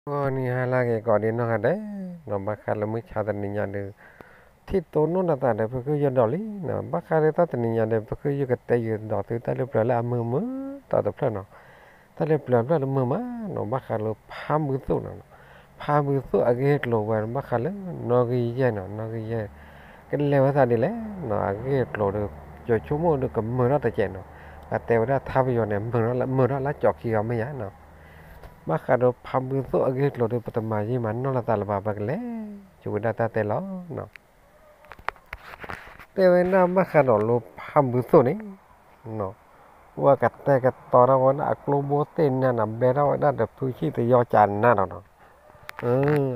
Oh ni halage kodin no kade no bakal mu chada ninya de thi to no na ta de phu yo doli no bakal ta ninya de phu yo kate yo do tu ta le pla mu mu ta ta pla no ta le pla mu ma no bakal pha mu tu no pha mu tu age lo wa bakal no gi ye no gi ye cái le wa ta de le no age lo de cho chu mo de kam mu na ta che no ta te wa ta bi yo ne mu no la chok ki ga me ya no Makado pambuto agit lo de patamaji man no la talaba bagle chuda ta te lo no te na makado lo pambuto ni no wa katte ka tora wana aklo bote na na bera wana de puchi te yo chan na no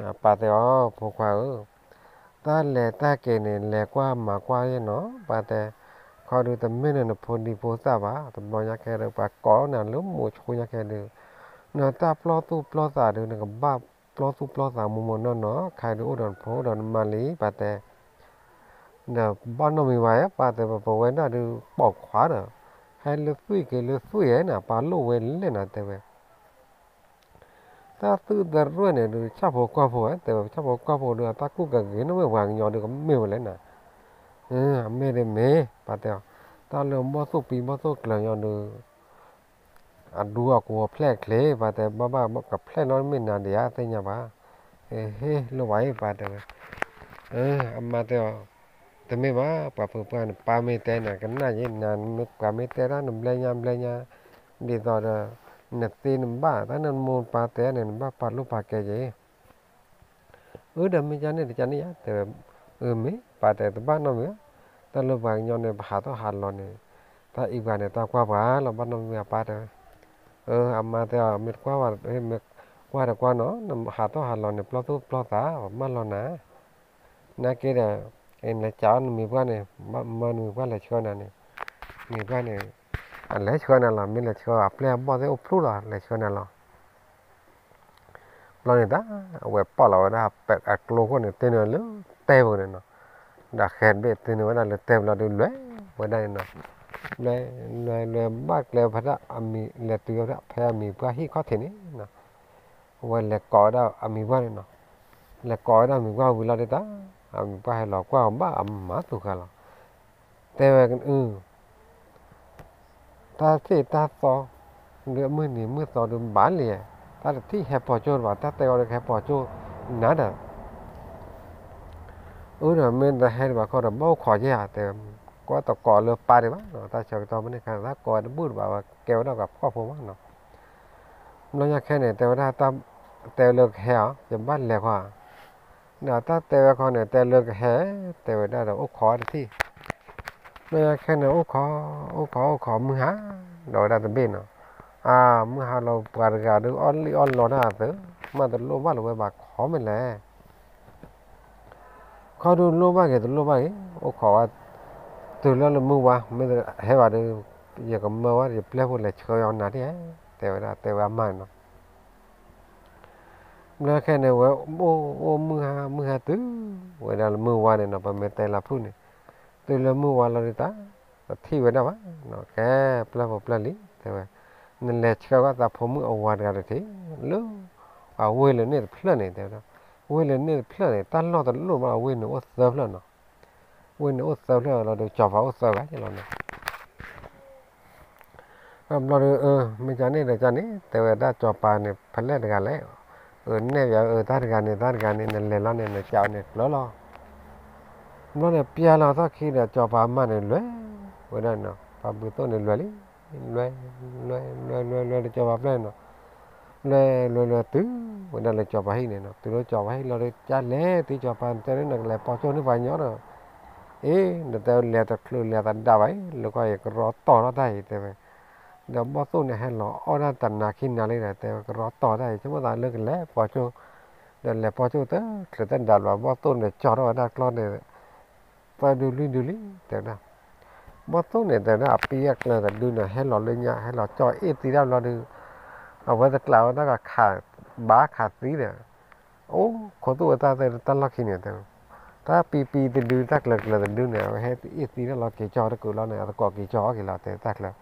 apa te o po kwa ta le ta ke ne le kwa ma kwa ye no pa te kho du te me ne pho di pho sa ba te mo nya ke de pa ko na lu mo chu nya ke de nó ta plo tu plo sa được nó ba plo sa mu nó khai được đòn phố đòn mà lý bà tè nó ban nó mi vài bà tè bà quên nó được bỏ khóa rồi hay lừa suy ấy nè bà lô quên lên nè tè về ta tự đặt rồi này được chắp hồ qua hồ ấy tè chắp hồ qua hồ được ta cũng gần cái nó mới vàng nhỏ được cái mèo lên nè mê đây mê bà tè ta lừa bao số là nhỏ đượcดูออกว่าแพร่เคลว่าแต่บ้ากับแพร่น้อยไม่นานเดียวแต่เนี่ยว่าเฮ้รู้ไว้ป่าแต่อามาแต่ไม่ว่าป่าเพื่อนป่าไม่แต่เนี่ยกันน่าเย็นนานไม่ป่าไม่แต่ละหนุ่มเลยยาดีต่อเด้อเนี่ยตีนบ้าแต่นั่นมูลป่าแต่เนี่ยบ้าป่าลูกป่าแก่เย่เดี๋ยวไม่จานเนี่ยจานนี้แต่ไม่ป่าแต่บ้านน้องเนี่ยแต่ลูกป่าย้อนเนี่ยหาต้องหาหลอนเนี่ยถ้าอีกวันเนี่ยตากว่าป่าเราบ้านน้องเนี่ยป่าแต่amma te a mir kwa war he me kwa ra kwa no nam ha to ha lo ne plo ta ma lo na ke da en la cha mi kwa ne ma mi kwa la chwa na ne mi kwa ne a le chwa na la mi la chwa a ple bo de o plu la le chwa na la lo ne ta we pa la da pe a klo ko ne te ne le te bo ne no da khen be te ne wa le te la de le wa da ne le bác le phật ami le tiêu đó phải ami qua hi có thể nè và le có đó ami qua nè le có đó ami qua vừa là đấy ta ami qua hay là qua ba má tụ cả là thế vậy ta thì ta so nửa mưa so được bán liền ta thì hẹp bỏ trôi và ta teo được hẹp bỏ trôi nã đó rồi mình ta hay bà con là bao khỏi chứ à có tao cò lừa pa đi bác ta chờ tao mới khai thác cò nó bút vào kéo nó gặp kho phố bác nó nhắc khen này tao ra tao tao lừa hẻo chấm bắt lẹ qua nào ta tao con này tao lừa hẻ tao ra đầu ốc khó đi nó nhắc khen này ốc khó mưa há rồi ra từ bên nó mưa há lâu gà được on lò na tới mà từ lô bắt rồi bà khó mình lẹ khó được lô bắt cái từ lô bắt ấy ốc khó từ đó là mưa qua mới được hết vào được giờ còn mưa quá thì plei phụ lại chơi on nát đấy tèo ra mà nó cái này vậy mưa ha tứ vậy là mưa qua này nó phải mấy tay là phụ này từ là mưa qua là đi ta thi vậy đâu á nó cái plei lý tèo nên là chơi quá ta phụ mưa ở ngoài ra được thế lú quê lên này plei này tèo đó quê lên này plei này ta lo ta lú mà quê nữa sớm lên nó quê nữa sớm lên là được chọc vào sớm cái gì làเราไม่จานนี่แต่จานนี้แต่ว่าถ้าจอปลาเนี่ยพันเล่กันแล้วเนี่ยอย่าท่ากันเนี่ยนั่นเลยแล้วเนี่ยเจ้าเนี่ยแล้วเนี่ยเปียเราถ้าคิดเนี่ยจอปลามันเนี่ยเลยวันนั้นเนาะปลาบุตรเนี่ยเลยจอปลาเลยเนาะเลยตื้อวันนั้นเลยจอปลาให้เนี่ยเนาะตื้อจอปลาให้เราเลยจานเล่ที่จอปลาแต่เนี่ยเลยพอโจนี่ไปเนาะเนี่ยแต่เลี้ยตะคลือเลี้ยตะดาวไว้แล้วก็อีกรอต่อเราได้แต่เดี๋ยวบอสตัวเนี่ยให้เราอ้อตันนาขินนาเลยแต่ก็รอต่อได้ใช่ไหมล่ะเลิกแล้วพอจูเดี๋ยวแล้วพอจูเตอคือตันดัดว่าบอสตัวเนี่ยจอดเราได้กลอนเนี่ยไปดูลิแต่นะบอสตัวเนี่ยแต่นะปีกเลยแต่ดูเนี่ยให้เราเลยเนี่ยให้เราจอดตีได้เราดูเอาไว้ตะกล่าวนั่นก็ขาดสีเนี่ยโอ้คนตัวตาแต่ตันลักขินเนี่ยแต่ถ้าปีแต่ดูตักเลยแต่ดูเนี่ยให้ตีได้เราเกี่ยจอได้กูเราเนี่ยตะกอเกี่ยจอกี่เราแต่ตักแล้ว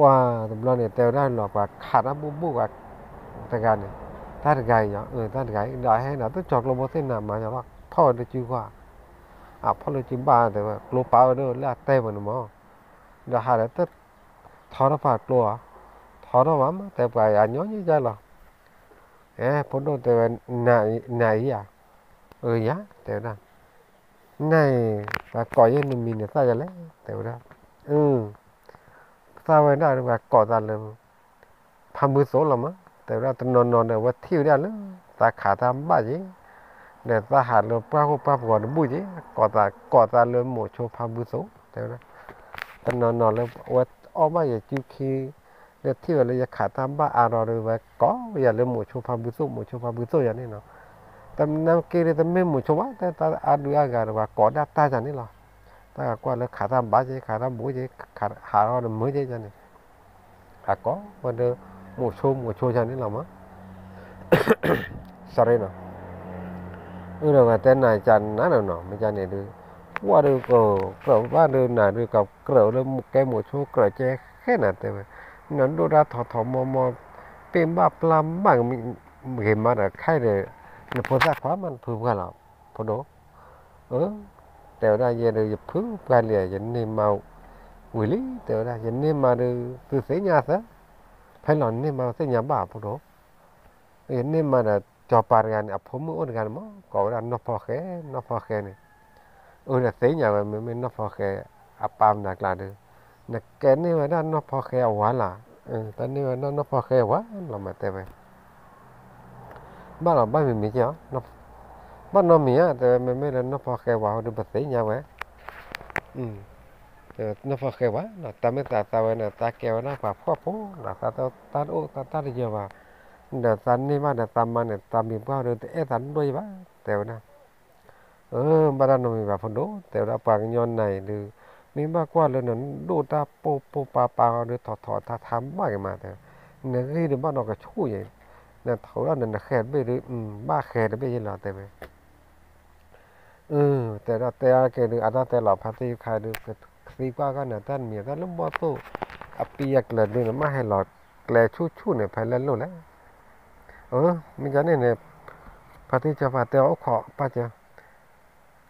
ว่าตำรวจเนี่ยเตลได้หรอกว่าขาดบุบว่า แต่การเนี่ยถ้าตะไกเนาะถ้าตะไกได้ให้นะต้องจอกลงบนเส้นน้ำมาจะว่าพ่อได้จื้อว่าพ่อเลยจื้อบ้าแต่ว่าโลป้าเด้อแล้วเต้มันมั้งเดี๋ยวหาแล้วต้องถอดฝาตัวถอดมาแต่ไปอันย้อนยี่ใจหรอพอโดนแต่ว่าไหนอ่ะยะแต่นะไหนว่าก่อยยังมีเนี่ยซะจะแล้วแต่ว่าซาไว้ได้ว่าก่อตาเลยทำมือโสละมั้งแต่ว่าตอนนอนเนี่ยว่าเที่ยวได้เลยตาขาตามบ้าจีเนี่ยตาหาเลยป้าก็ป้าก่อนบุ้ยจีก่อตาเลยหมดโชว์พามือโสแต่ว่าตอนนอนเลยว่าออกมาอย่าจิ้วคีเนี่ยเที่ยวเลยอย่าขาตามบ้าอารอเลยว่าก็อย่าเลยหมดโชว์พามือโสหมดโชว์พามือโสอย่างนี้เนาะแต่น้ำเกลือแต่ไม่หมดโชว์ว่าแต่ตาอาดูอาการว่าก่อได้ตาจันนี่หรอตากว่าเลยขาตามบ้าจีขาตามบุ้ยจีขาหารอเลยมือจีจันนี่ก็วันเดียวหมดโชว์จันนี่หรอมั้งsorry no udah ngatain najan nana no macam ni tu waduh kau apa tu nak tu kau tu muka musuh kau cek kena tu nanti dah thot mau pemba pelam bang gimana kai deh ni posa kau man pun kalau podoแต่ว่าเยอะเลยพึ่งกันเลยยันนี่มาวิลีแต่ว่ายันนี่มาดูตัวเสียหน้าซะภายหลังนี่มาเสียหน้าบ้าpodoยันนี่มาจอปาร์กันผมมืออ่อนกันมั้งก็ว่านพอแค่เนี่ยน่ะเสียอย่างไม่นพอแค่ปามนักลาดูนักแกนี่ว่าด้านนพอแค่หวานล่ะตอนนี้ว่าด้านนพอแค่หวานเรามาแต่ไปบ้านเราบ้านมีเจ้านบ้านเรามีแต่ไม่ได้นพอแค่หวานดูแบบเสียอย่างไว้นพอแค่หวานแต่ไม่ตาไว้น่ะตาแก้วน่ะกว่าพ่อผู้น่ะตาโอ้ตาเยอะว่าเดี๋ยวสันนี่ว่าเดี๋ยวตามมาเนี่ยตามมีเป้าเดี๋ยวสันด้วยวะแต่ว่านะบ้านเรามีแบบพนโดแต่ว่าปางย้อนไหนหรือมีมากกว่าเลยนั้นดูตาโปปาหรือถอดทำมากมาแต่เนี่ยที่เดี๋ยวบ้านเราก็ช่วยเนี่ยเขาเราเนี่ยแค่ไม่หรือบ้าแค่ไม่ใช่หรอแต่ไหมแต่เราแต่แกหรืออาจจะแต่เราพัฒนาขายดูสีกว่าก็เนี่ยท่านมีท่านลุ่มบ่อโตอปียกเลยดูนะไม่ให้หลอดแกลชู่เนี่ยภายในโลกแล้วมีการเนี่ยปฏิจจปาเตอขอป้าเจ้า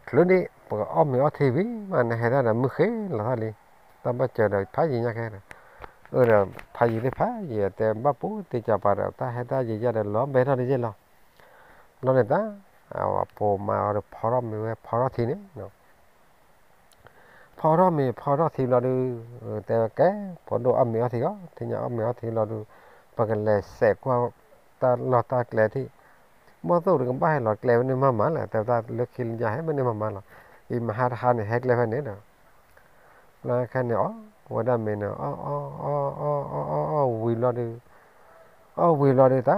คลุ้นี้ปกอ้อมมีอทีวีมันให้ได้นะมือเขยละท่านี้ตอนมาเจอได้พายยิงยังไงนะเดี๋ยวพายยิงได้พายยิงแต่บ้าปุ๊ติจปาเราตาให้ได้ยิงจะได้ล้อมเบท่านี้เจ้าล้อเนี่ยตาเอาพอมาเอาพอเรามีพอเราทีนี้เนาะพอเรามีพอเราทีเราดูแต่แกพอดูอ้อมมีอทีก็ทีนี้อ้อมมีอทีเราดูปกเลยเสกว่าตาเราตาแกลที่มอตัวเรื่องบ้านหลอดแกลวันนี้มาแล้วแต่ตาเลือกคิดจะให้มันนี่มาหรอกอีมหาทานเนี่ยแฮกเลยวันนี้เนาะแล้วแค่เนี่ยวันนั้นเมนวิลล์ดูวิลล์ดูตา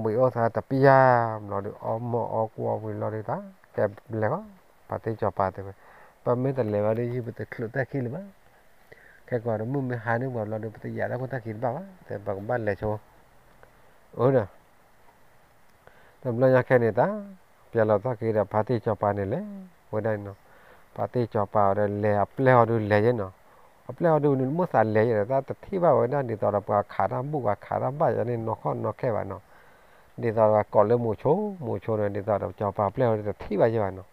ไม่ทาแต่พิยามหลอดูมอกว่าวิลล์ดูตาแกเลยก็ปฏิจจปาเตไปปไม่แต่เลยว่าได้ยิบแต่คลุตะคิดบ้างแค่ก่อนมึงไม่หานึกว่าเราดูปฏิยาแล้วก็ตะคิดบ้างแต่บางบ้านเลยโชว์เนาะแต่เราอยากแค่นี้ตาเปียเราตะคิดปฏิจจปาเนี่ยเลยวันนั้นเนาะปฏิจจปาเลยแล้วดูเลยเนาะแล้วดูนี่มั่วสันเลยแต่ที่ว่าวันนั้นดีต่อเราขาดบุกขาดบ้านอย่างนี้นอกแค่ว่าเนาะดีต่อเราก่อนเลยหมู่โชว์เนี่ยดีต่อเราจอปาแล้วแต่ที่ว่าอย่างนั้นเนาะ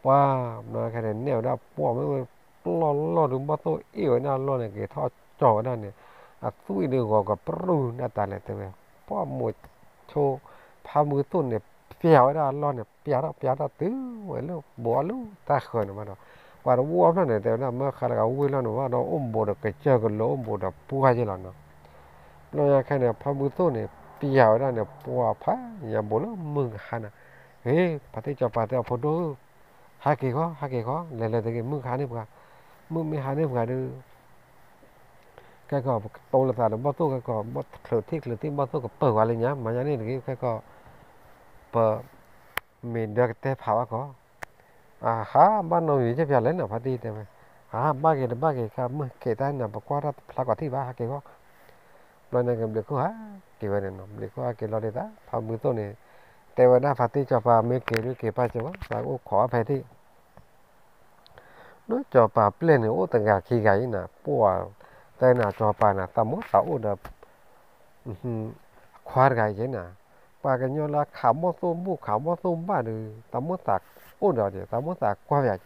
ว่าเนาะแค่นี้เนี่ยได้ปวดไม่ล้อดูบ้าตัวเอ๋น่าล้อเนี่ยเกี่ยทอดจอนั่นเนี่ยสู้ดีกว่ากับปรูน่าตาเลยแต่ว่าปวดหมู่โชว์พามือต้นเนี่ยเปียกได้ล้อเนี่ยเปียกตื้อเหมือนลูกบัวลูกตาเขินมาเนาะว่าเราวัวนั่นเนี่ยแต่ว่าเมื่อครั้งเราวิ่งแล้วหนูว่าเราบดกับเจอกันล้บดปูให้เจริญเนาะเราอยากแค่เนี่ยพามือต้นเนี่ยเปียกได้เนี่ยปัวพาอย่าบ่แล้วมึงหันเฮ้ยปฏิจจปาเตอพอดูฮักเกก็เลยแต่กี้มึงหันนี่ปะมึงไม่หันนี่ปะดูก็โตแล้วแต่บ่ตู้ก็บ่เคลื่อนที่บ่ตู้ก็เปิดอะไรเงี้ยมาอย่างนี้ตะกี้ก็เปิดมีเดือดแต่เผาก็บ้านเราอยู่ที่เพียงเล่นน่ะพอดีแต่ว่าบ้านเกครับเมื่อเกต้าน่ะบอกว่าพลักว่าที่บ้านเกก็เราเนี่ยก็เด็กก็เกวันนั้นเด็กก็เกเราเด็ดพามือต้นนี่แต่ว่าหน้าพัดที่จะพาไม่เกหรือเกป้าจะว่าแต่โอ้ขออภัยที่นู้จอปาเปลี่ยนเนี่ยโอ้ตั้งแต่ขี้ไก่น่ะปัวแต่น่ะจอปาน่ะตามุตาอุดแบบ ควาร์กันยังนะปากกันยอละขามส้มบุขามส้มบ้านดูตามมตักโอ้เดี๋ยวตามมตักกว่าอย่าง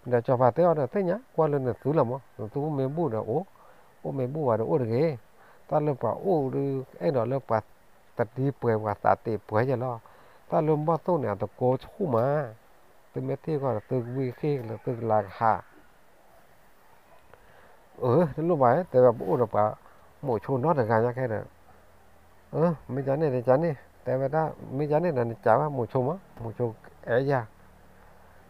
เดี๋ยวจะพาเที่ยวเดี๋ยวเที่ยงกว่าเลยเนี่ยสุดละมั้งตัวเมบูเดี๋ยวโอ้เมบูว่าเดี๋ยวโอ้เดี๋ยวตอนเริ่มป่าโอ้ดูไอ้เดี๋ยวเริ่มป่าตัดดีเปื่อยว่าตัดตีเปื่อยจะล่อตอนเริ่มบ้าส้มเนี่ยตะโกชูมาตัวเม็ดที่ก็ตัววีขี้หรือตัวลากหานั่นรู้ไหมแต่แบบโอ้เดี๋ยวป่าหมูชนนอดกันยังแค่เนี่ยไม่จานนี่จานนี่แต่ว่าถ้าไม่จานนี่นั่นจ้าว่าหมูชมอ่ะหมูชมเอ๋ยา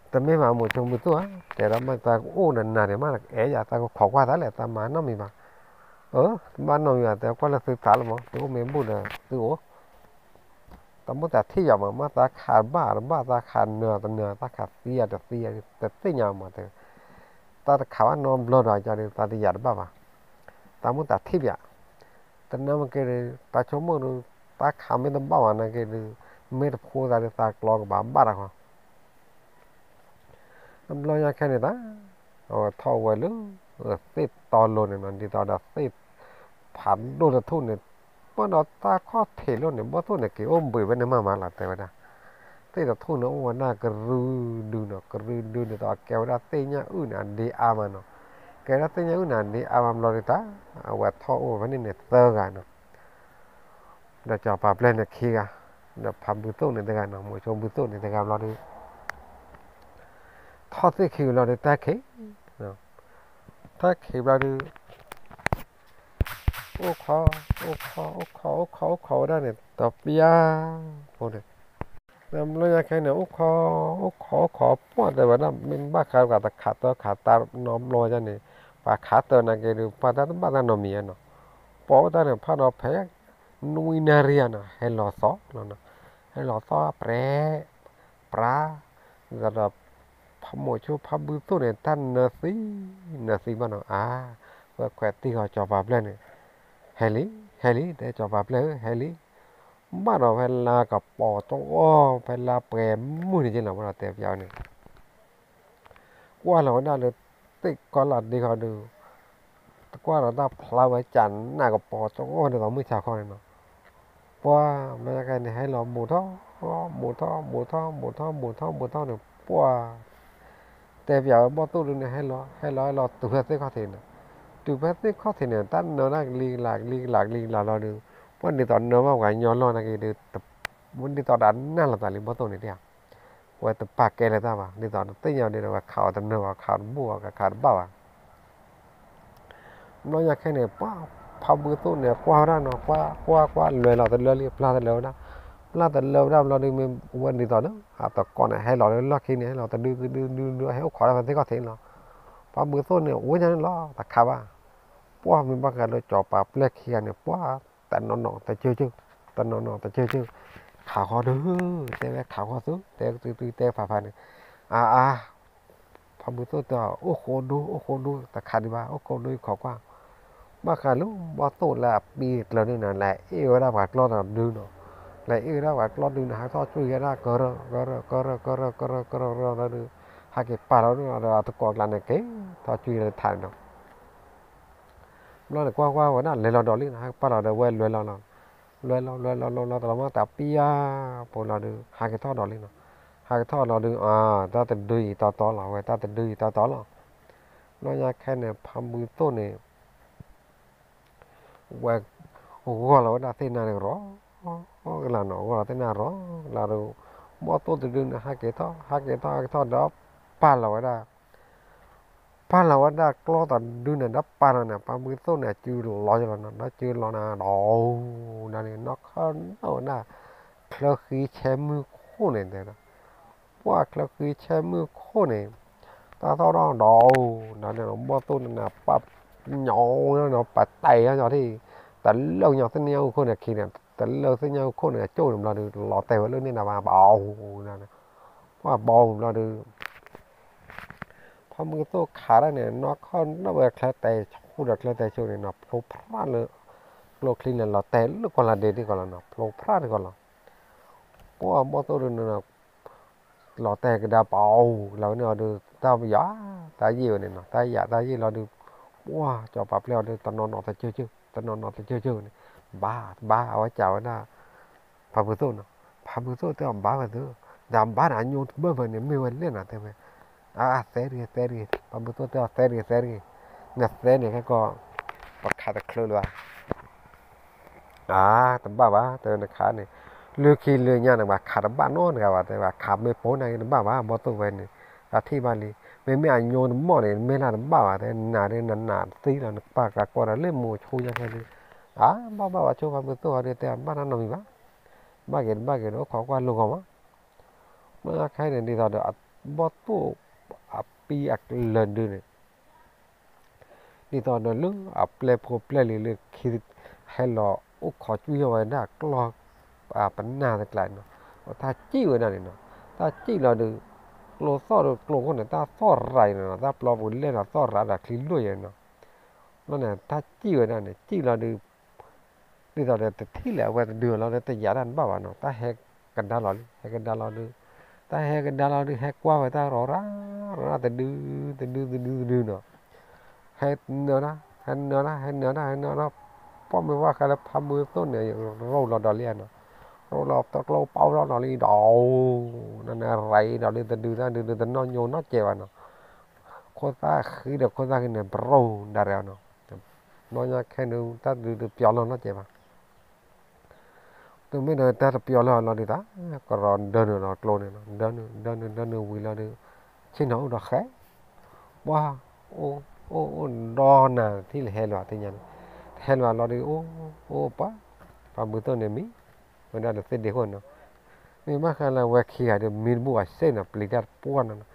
แต่ไม่มาหมูชมบุตัวแต่เรามาตาโอ้นั่นน่ะเดี๋ยวมาเอ๋ยาตาก็ขอว่าท่าแหละตามาน้องมีมาบ้านน้องอยู่แต่ก็เราซื้อตาละมั้งตัวไม่บุญเลยตัวแต่เมื่อแต่ที่อยากมาตาขาดบ้าตาขาดเนื้อตาเนื้อตาขาดเสียแต่ที่ยามมาแต่ตาขาวน้องบลอดจะเดี๋ยวตาที่อยากบ้าตาเมื่อแต่ที่อยากแต่นั่นมันก็เลยตาชมมันตาขาไม่ต้องบ้าวันนั้นก็เลยไม่ต้องพูดอะไรตากลองบ้าละครับน้ำลอยแค่นี้นะท่อไว้เลยติดตอนลนเนี่ยมันดีตอนดับติดผันโดนทุ่นเนี่ยเมื่อเราตาข้อเทลนเนี่ยเมื่อทุ่นเนี่ยกี่อมบุยไว้ในมาหลับแต่ว่าติดทุ่นเนาะวันน่ากระรืดูเนาะกระรืดูเนี่ยตัวแก้วได้เตี้ยอื่นอันดีอามันเนาะแก้วได้เตี้ยอื่นอันดีอามันเราเลยตาเอาไว้ท่อโอ้วันนี้เนี่ยเตอร์กันเนาะเดี๋ยวจะปรับเล่นเนี่ยขี้กันเดี๋ยวพับบุตุนเนี่ยกันเนาะมวยชมบุตุนเนี่ยกันเราดูท่อที่ขี้เราได้แต่ขี้เนาะถ้าขี้เราดูโอ้ขอได้เนี่ยตบยาพวกเนี่ยน้ำเลยแค่เนี่ยโอ้ขอปวดแต่ว่าน้ำมันบ้าขาดกับตะขาดตาน้อมลอยจังเนี่ยปากขาดตัวนั่นก็ดูปาตาบ้าตาหนอมีเนาะปอตาเนี่ยพาเราแพ้นุยนารีนะให้หล่อซ้อเนาะให้หล่อซ้อเปรปลาก็แบบพมชูพบุตุเนี่ยท่านเนสีบ้านเนาะว่าแกตีเขาจอบแบบเลยเนี่ย heli để cho vào lấy heli bắt đầu phải là gặp bỏ trong phải là bè mũi này trên là bắt đầu tẹp vào này qua là nó được tích con là đi khỏi được qua là ta lao với chắn là gặp bỏ trong được mới chào con này nó qua mấy cái này hay là một thao được qua tẹp vào bao tôi được này hay là từ hết có thể nữa từ bé tới khó thể nào ta nó là liên lạc lo được vấn đề tao nó mà cái nhỏ lo là cái được tập vấn đề tao đánh là tao liên bắt tôi này đi à vậy tập bạc cái là tao mà đi tao tới nhau đi là khảo tao nó khảo bùa cả khảo bao à nó như cái này quá phong bữa tôi này qua đó nó qua lười là tao lười la tao lười đâu lo đi mình vấn đề tao đó tao còn này hay lo khi này lo tao đưa hay khó là thấy có thể nó phong bữa tôi này uống cho nó lo tao khảo àป้ามันบางการเราจ่อปากเล็กเขียนเนี่ยป้าแต่นอนแต่เชื่อแต่นอนแต่เชื่อข่าวเขาดื้อแต่ข่าวเขาซื้อแต่ฝ่ายเนี่ยพอมือตัวต่อโอ้โหดูแต่ขาดดีว่าโอ้โหดูขอกว่าบางการลูกบอตัวละปีเราเนี่ยนั่นแหละเอวได้บาดรอดดื้อเนาะและเอวได้บาดรอดดื้อนะฮะทอดช่วยกันได้ก็เราดื้อหากเก็บปลาเราเนี่ยเราตะกอนกันเนี่ยเก๋ทอดช่วยกันทานเนาะเราเนี่ยกว่าวันนั้นเลยเราดอลลี่นะป้าเราเดาเว้นเลยเราแต่ว่าแต่ปีอ่ะพอเราดูหากทอดดอลลี่เนาะหากทอดเราดูตาแต่ดุยต่อเราไว้ตาแต่ดุยต่อเราเราอยากแค่เนี่ยพามือต้นเนี่ยว่าโอ้เราได้เท่านั้นหรอเราเนาะเราเท่านั้นหรอเราดูบ่ต้นตัวดึงหากทอดดอกป้าเราได้ป้าเราได้กล้อตัดดูเนี่ยดับป้าเราเนี่ยป้ามือต้นเนี่ยจืดลอยแล้วนะจืดลอยนะดอกนั่นนี่นักขันเอาหน้าเคลื่อนที่ใช้มือโค่นเนี่ยนะว่าเคลื่อนที่ใช้มือโค่นเนี่ยตาเท่านั้นดอกนั่นเนี่ยบ่ต้นเนี่ยป้าหยองเนาะป้าไตเนาะที่แต่เรื่องหยองเส้นเนี้ยโค่นเนี่ยขี้เนี่ยแต่เรื่องเส้นเนี้ยโค่นเนี่ยโจ้เราดูหล่อเต๋อเรื่องนี้นะมาเบานั่นนะว่าเบาเราดูพอมือโตขาได้เนี่ยนอกข้อนับว่าแค่แต่ชูดักแค่แต่ชูเนี่ยเนาะโผล่พลาดเลยโปรคลีนเนี่ยเราแต่ลูกคนละเด็ดก่อนละเนาะโผล่พลาดก่อนละเพราะว่าบ่ตัวนึงเนาะเราแต่ก็ได้เปล่าเราเนี่ยดูตาหยาตาเยี่ยวเนี่ยเนาะตาเยี่ยวเราดูว้าจอปรับแล้วดูตอนนอนแต่เชื่อตอนนอนแต่เชื่อเนี่ย ba ở chào na phá bữa tối nó phá bữa tối tao ba bữa tối làm ba là nhiều bữa bữa này mình lên là thế thế đi phá bữa tối tao thế đi nè thế này cái con bắt khá là khơi luôn tầm ba tao nó khá này lừa khi lừa nhà này mà khá là ba nó này thế mà khá mấy phố này tầm ba bữa tối về này là thi ba li mấy anh nhiều nó mỏ này mấy là tầm ba thế nà đây nà tí là nó ba cả con là lên mùa chui ra cái đi ba cho phá bữa tối đi tao ba nó nằm ba cái nó khó qua luôn không á mà cái này đi ra được bó tu pi lần đi này đi ra được lúc play lì khi hay là khó chui vào đó lo bắn na thật lại nó ta chỉ vào đây nó ta chỉ là được lo so được lo con này ta so rải nó ta lo bún lên là so rải là khi đuôi nó này ta chỉ vào đây này chỉ là được đi ra được thì là về đường nó để giá đàn bảo nó ta hay cần đa lo được ta hay cái đa lo đi hay qua người ta rõ ra từ nữa hay nữa đó có mấyว่าcái là 30 ต้นเนี่ยเราดอลเลียนเราตกเราเป้าเราดอลลีดอนั่นอะไรดอลลีแต่ดูแต่นอนโยนนอเจวันเนาะคนตาคือเด็กคนตาคือเนี่ยโปรดาร์เนาะนอนแค่นึงตาดูเปียโลนอเจวันตัวไม่เดินตาเปียโลเราดีตาก็รอเดินเนาะโกลเนี่ยเดินวิ่งเราดูชิ้นหนูดอกแค่ว้าโอ้ดอน่ะที่เฮลว่าที่ยันเฮลว่าเราดูโอ้ปะมือตัวเนี่ยมีมันได้เสด็จคนเนาะนี่มาคันละว่าขี้อะไรมีบัวเส้นอ่ะปลีดาป้วนนะ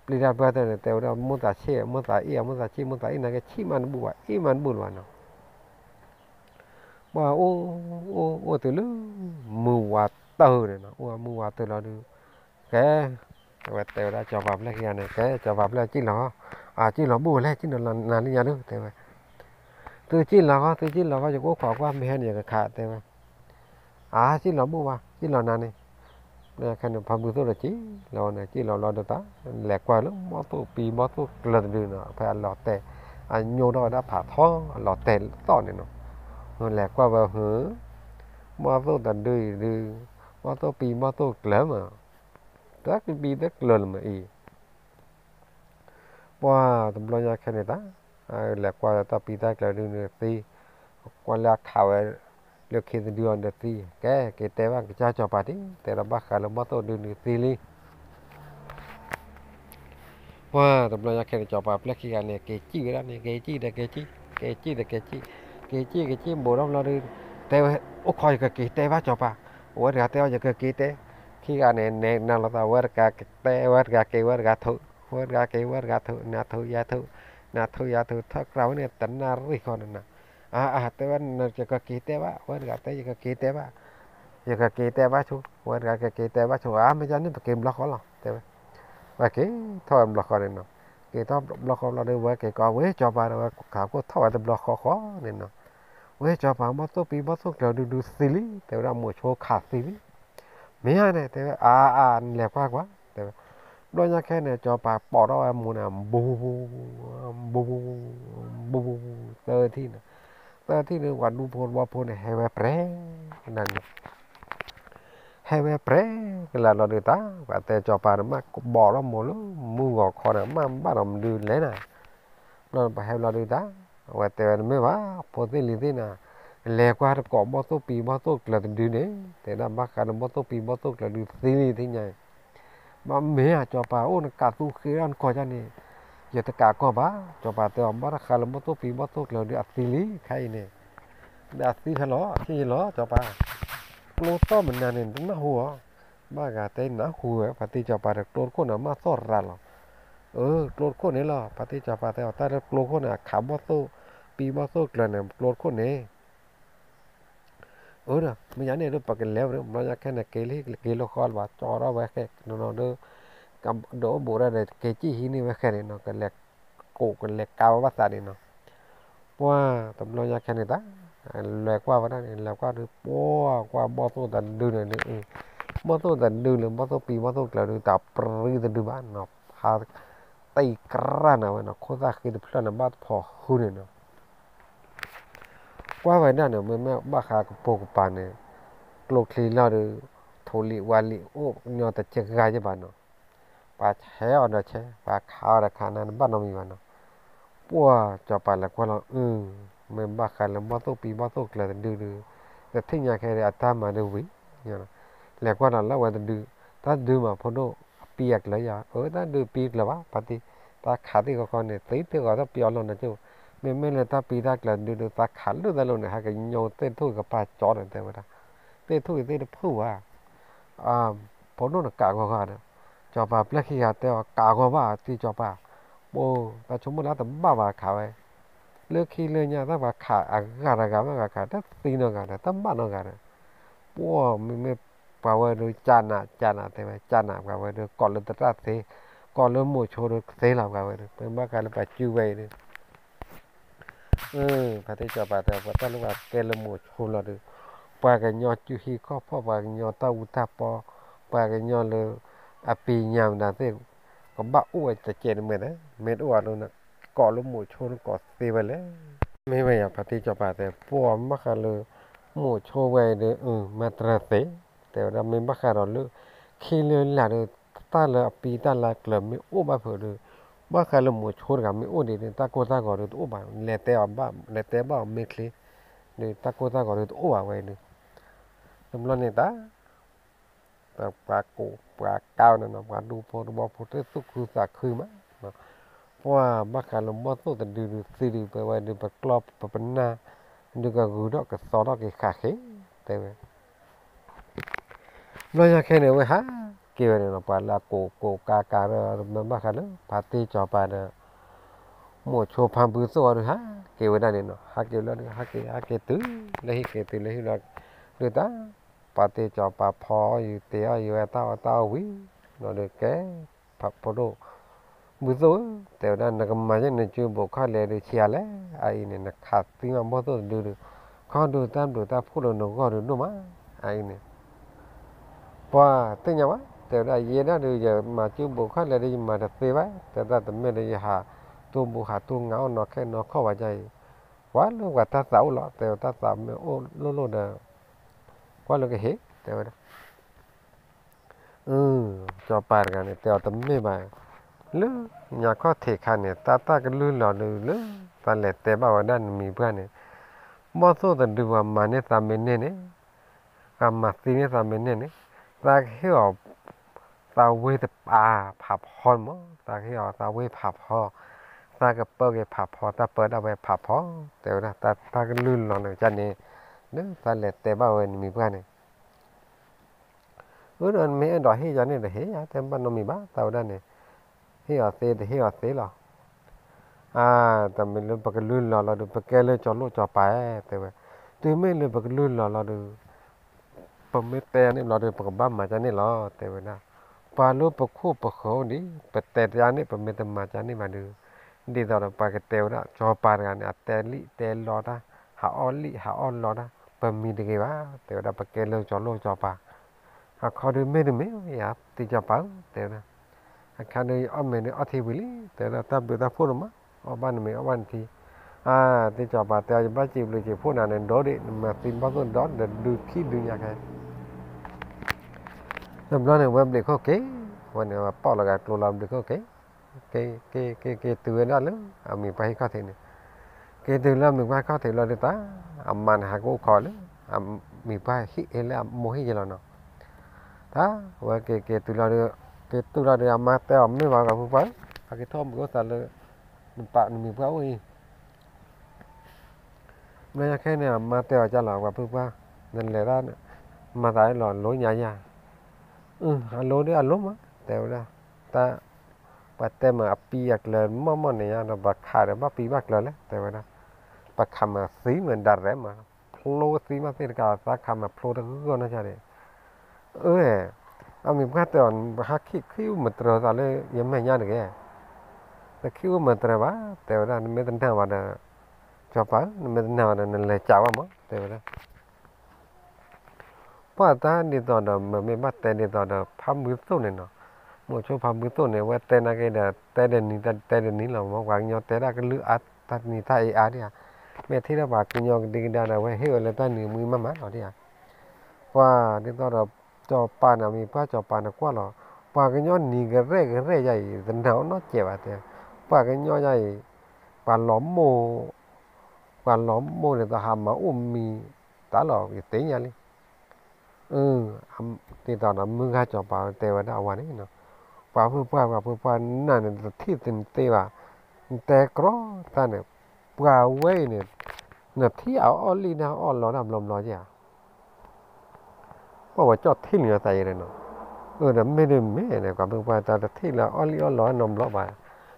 ปลีดาป้วนเนี่ยแต่ว่ามุตาเช่มุตาเอียมุตาชีมุตาอีนั่นก็ชีมันบัวอีมันบุญวันเนาะว่าโอ้ตัวluมือว่าเตอเนี่ยเนาะว่ามือว่าเตอเราดูแกว่าแต่ว่าจะแบบแรกเนี่ยแกจะแบบแรกจริงเหรอจริงเหรอบัวแรกจริงเหรอนานนี่ยังนึกแต่ว่าtừ chín là cóจะก็ขอความไม่เห็นอย่างกับขาดแต่ว่าจริงเหรอบัวจริงเหรอนานนี่เนี่ยคันพามือตัวละจีเราเนี่ยจีเราเดือดตาแหลกกว่าแล้วมอตัวปีมอตัวเกลือดื้อเนาะไปหลอดแต่โยนเราได้ผ่าท้องหลอดแต่ต่อเนี่ยเนาะแหลกกว่าแบบหือมอตัวแต่ดื้อมอตัวปีมอตัวเกลือมาตักปีตักเกลือมาอีว่าตำรวจยาแค่นี้ตาแหลกกว่าตาปีตักเกลือดื้อเนี่ยตีกว่าแหลกข่าวเลือกคิดดูอันเดียตีแกแต่ว่าจะจอปาร์ตี้แต่เราบ้าขาเราบ้าตัวดื้อเนี่ยตีลีว่าตำรวจยาแค่จอปาร์ตี้ขี้กันเนี่ยเกจี้กันเนี่ยเกจี้โบราณเราดื้อแต่ว่าโอ้คอยกับเกแต่ว่าจอปาว่าเดี๋ยวแต่ว่าจะเกแต่ขี้กันเนี่ยนั่นเราตัวว่ากับแต่ว่ากับเกว่ากับทุว่ากับเกว่ากับทุนาทุยาทุทักเราเนี่ยตันนาริคอนน่ะแต่ว่าจะกับเกแต่ว่ากับแต่จะกับเกแต่ว่าชุว่ากับเกแต่ว่าชุไม่ใช่นี่ตัวเกมบล็อกเขาหรอกแต่ว่าเกทอดบล็อกเขาเนี่ยเนาะเกทอดบล็อกเขาเราดูว่าเกก็เว้ยจอปาเราข่าวก็ทอดบล็อกเขาเนี่ยเนาะเว้ยจอปามาตัวปีมาตัวเราดูซีรีส์แต่เราหมดโชว์ขาดซีรีส์ไม่ใช่เนี่ยแต่ว่าแหลกกว่าแต่ว่าโดยแค่เนี่ยจอปาปอดเราหมูน่ะบูเตอร์ที่เนี่ยวันดูพลว่าพลเนี่ยให้มาแปรนั่นให้มาแปรก็แล้วเราดูตาว่าแต่จอปาเนี่ยมาบอกเราหมดแล้วมือก็คอเนี่ยมาบ้านเราดูเลยนะเราไปให้เราดูตาว่าแต่ไม่ว่าพอที่ลิที่น่ะแหลกกว่าเกาะบอสปีบอสเราดูเนี่ยแต่ด้านบ้านกันบอสปีบอสเราดูซีรีส์ที่ไงmà mẹ cho bà ôn cả tu khí ăn coi cho này giờ tất cả có bà cho bà từ bà khai là mất phí mất tốt là được xử lý khay này đã xử lý nó khi nó cho bà lô to mình này nó hùa bà gà tên nó hùa bà ti cho bà được lô con nó mà sót ra rồi lô con này là bà ti cho bà theo ta được lô con này khá mất tốt phí mất tốt là này lô con này đó mình nhớ này được bà cái leo đó nó ra cái này cái lô kho và cho nó về cái nó được cầm đổ bộ ra để cái chi hi này về cái này nó cái lẹt cổ cái lẹt cao bắt ta này nó qua tầm lo ra cái này ta lẹt qua vào đây lẹt qua được qua bao tô tận đưa này nữa bao tô tận đưa là bao tô pi bao tô là đưa tập rư tận đưa bán nó hà tay cra nào nó khó ra khi được là bắt phò khu này nó qua vậy đó nữa mới bác hà cái bộ của bạn này lục lì lo được thổ lì hoa lì ô nhau ta chơi gai cho bạn nó bà chéo nó chứ bà khao là khả năng bắt nó mi bạn nó qua cho bà là qua là mình bác hà là bao tô là đưa đưa là thích nhà cái này ta mà đưa quý nhá là qua là qua đưa ta đưa mà phong độ piệt lấy ya ta đưa piệt là bà thì ta khá thì có con này thấy thì gọi ta piệt luôn là chứ mình là ta piệt là đưa ta khá luôn là luôn này hai cái nhau tên thôi cái bà chó này thế mà tên thôi tên là phù phong độ là cả qua đó cho bà black khi hạt teo cả qua bà thì cho bà ta chúng một lá tấm bà khá vậy lỡ khi lỡ nhà ta bà khá gà khá đất tin nó gà tấm bà nó gà mình bảo vệ được chán à thế mà chán à bảo vệ được còn lên tất cả thế còn lên một chỗ được thế làm bảo vệ được mình bắt cái là phải chịu vậy đi phải thế cho bà ta lúc nào cái lên một chỗ là được ba cái nhỏ chịu khi có phá ba cái nhỏ tao ta po ba cái nhỏ là pi nhầm là thế có bão uổngจะเจ็บเหมือนนะเม็ดอ้วนนู่นน่ะก่อลมหมู่ชนก่อเสียไปแล้วไม่ไหวอ่ะปฏิจจปาแต่พวกมักกะเลยหมู่โชว์ไว้เลยมาตราเสแต่เราไม่มักกะเราเลยขี้เลยหล่ะเลยตาเลยปีตาละกลับไม่อ้วนมาเผื่อเลยมักกะเลยหมู่โชว์กับไม่อ้วนเลยตาโกตาก่อนเลยอ้วนมาแล้วแต่บ้าแล้วแต่บ้าไม่เคลีเลยตาโกตาก่อนเลยอ้วนไว้เลยสำหรับเนี่ยตาแต่ปลาโกปลาเก้านั่นนะปลาดูพอดูพอเทสุกคือสักคือมั้ยเพราะว่ามักกะลมบ่สู้แต่ดูซีดีไปไว้ดูปกรอบปปนาดูก็กูดอกก็ซอดอกก็ขาเขแต่ว่าน้อยแค่เนี่ยเว้ยฮะเกี่ยวเนี่ยปลาละโกกามันมักกะเนาะปาติจอปาเนาะหมู่โชพัมปืซอฮะเกี่ยวได้เนี่ยเนาะฮะเกี่ยวแล้วฮะเกตื้อเลยเกตื้อเลยละดูตาปาติจอปาพออยู่เตออยู่ตาวิnó được cái phật phật độ bữa tối tiểu đàn là cầm máy nên chưa bộ khai lệ được chia lẽ ai này là khát tiếng mà bao giờ được con được ta phút đầu nó gọi được đúng má ai này qua tiếng nhau á tiểu đàn gì đó được giờ mà chưa bộ khai lệ đi mà đặt tiền á tiểu đàn tụi mình đi hà tu bộ hà tu ngáo nó cái nó khó vàoใจquá luôn và ta sáu lọ tiểu ta sáu mới ô lô nè quá luôn cái hết tiểu đó cho bà cái này tiểu tấm mê bà lỡ nhà có thể khăn này ta cái lưỡi lò lỡ ta lệ tế bào đan mì bữa này bao số tận được mà này ta bên này này mà tí này ta bên này ta hiểu ta quay tập phạp hòn mà ta hiểu ta quay phạp hò ta cái bơ cái phạp hò ta bơ đã về phạp hò tiểu đó ta cái lưỡi lò này chân này nữa ta lệ tế bào mì bữa này rồi mấy đòi hết giờ này để hết á thêm ban nó mì bá tàu đây này hiểu thế làแต่ไม่รู้ปากลื่นเราดูปากเลยจอดรถจอดไปแต่ว่าตัวไม่เลยปากลื่นเราดูปากไม่แต่นี่เราดูปากบ้านมาจากนี่เราแต่ว่านะปาลูปากคู่ปากเขาดิปากแต่จานนี่ปากไม่แต่มาจากนี่มาดูดีต่อเราปากเตวนะจอปากันเนี่ยแต่รอนะหาออลรอนะปากมีดีกี่วะแต่ว่าปากเลยจอดรถจอดไปหาเขาดูไม่อยากตีจอดไปแต่นะคันนี้อ้อมเนี่ยอ้อทีวิลีแต่เราตามดูตาพูดมั้งอ้อบ้านเนี่ยอ้อบ้านทีที่จอบมาแต่บ้านจีบเลยจีพูดนั่นโดดิมาตีนบ้านต้นดอนเดินดูขี้ดูอย่างไรสำหรับเนี่ยเว็บเด็กเขาเก๋วันนี้ว่าป้อละกันตัวเราเด็กเขาเก๋ตัวนั่นเลยมีไปให้เขาเถอะเนี่ยเก๋ตัวเรามีไปเขาเถอะเราเดี๋ยวตามันหากูขอเลยมีไปฮิเอเลยโมหิจะเราเนาะถ้าว่าเก๋ตัวเราcái tu ra để mà tao mới vào gặp phải cái thôm có sao là mình bạn mình pháo đi bây cái này mà tao cho là gặp phải nên là ra mà tại là lối nhà anh lối đấy anh lối mà tao ra ta bắt tem mà pi ạc lên mà này nó bắt khai rồi bắt pi bắt lên đấy tao ra bắt khăm mà xí mình đặt rẻ mà lối xí mà xí cả ta khăm mà lối đó cứ nó chả đấy mình phát triển hắc khiu mà trở raเลยยังไม่ยากเลยแต่คิวมันtrởว่าแต่ว่าไม่ต้องทำว่าจบไปไม่ต้องทำว่านั่นเลยจ้าวมั้งแต่ว่าเพราะตาดีตอนนั้นไม่มาแต่ดีตอนนั้นพับมือสู้เนี่ยเนาะมั่วชอบพับมือสู้เนี่ยว่าแต่นักเรียนแต่เดี๋ยวนี้เราวางยอแต่ละก็เลือกตัดนี่ถ้าไอ้เนี่ย แม่ที่เราบากกินยองดีกันได้ไว้เฮ้ยเลยตาหนึ่งมือมาหรอที่อ่ะว่าที่ตอนเราจอปานะมีป้าจอปานะกว่าหรอปากันยอนนี่กันเร่ใหญ่แต่หนาวน้อเจ็บอ่ะเถอะปากันยอนใหญ่ปาล้อมโมปาล้อมโมเนี่ยตาหามาอุ้มมีตาหลอกอย่างเตี้ยเลยที่ตอนนั้นมึงหาจอปาเตวดาวันนี้เนาะปาเพื่อนั่นเนี่ยที่ตินเตวะแต่กรอตาเนี่ยปาเว้ยเนี่ยเนี่ยที่เอาออลลีนะออลล้อดำลมล้อจ้ะเพราะว่าจอดที่เหนือใจเลยเนาะแต่ไม่ได้แม่เนี่ยกับเพื่อนแต่ที่ละออลลีออลล้อนมล้อมา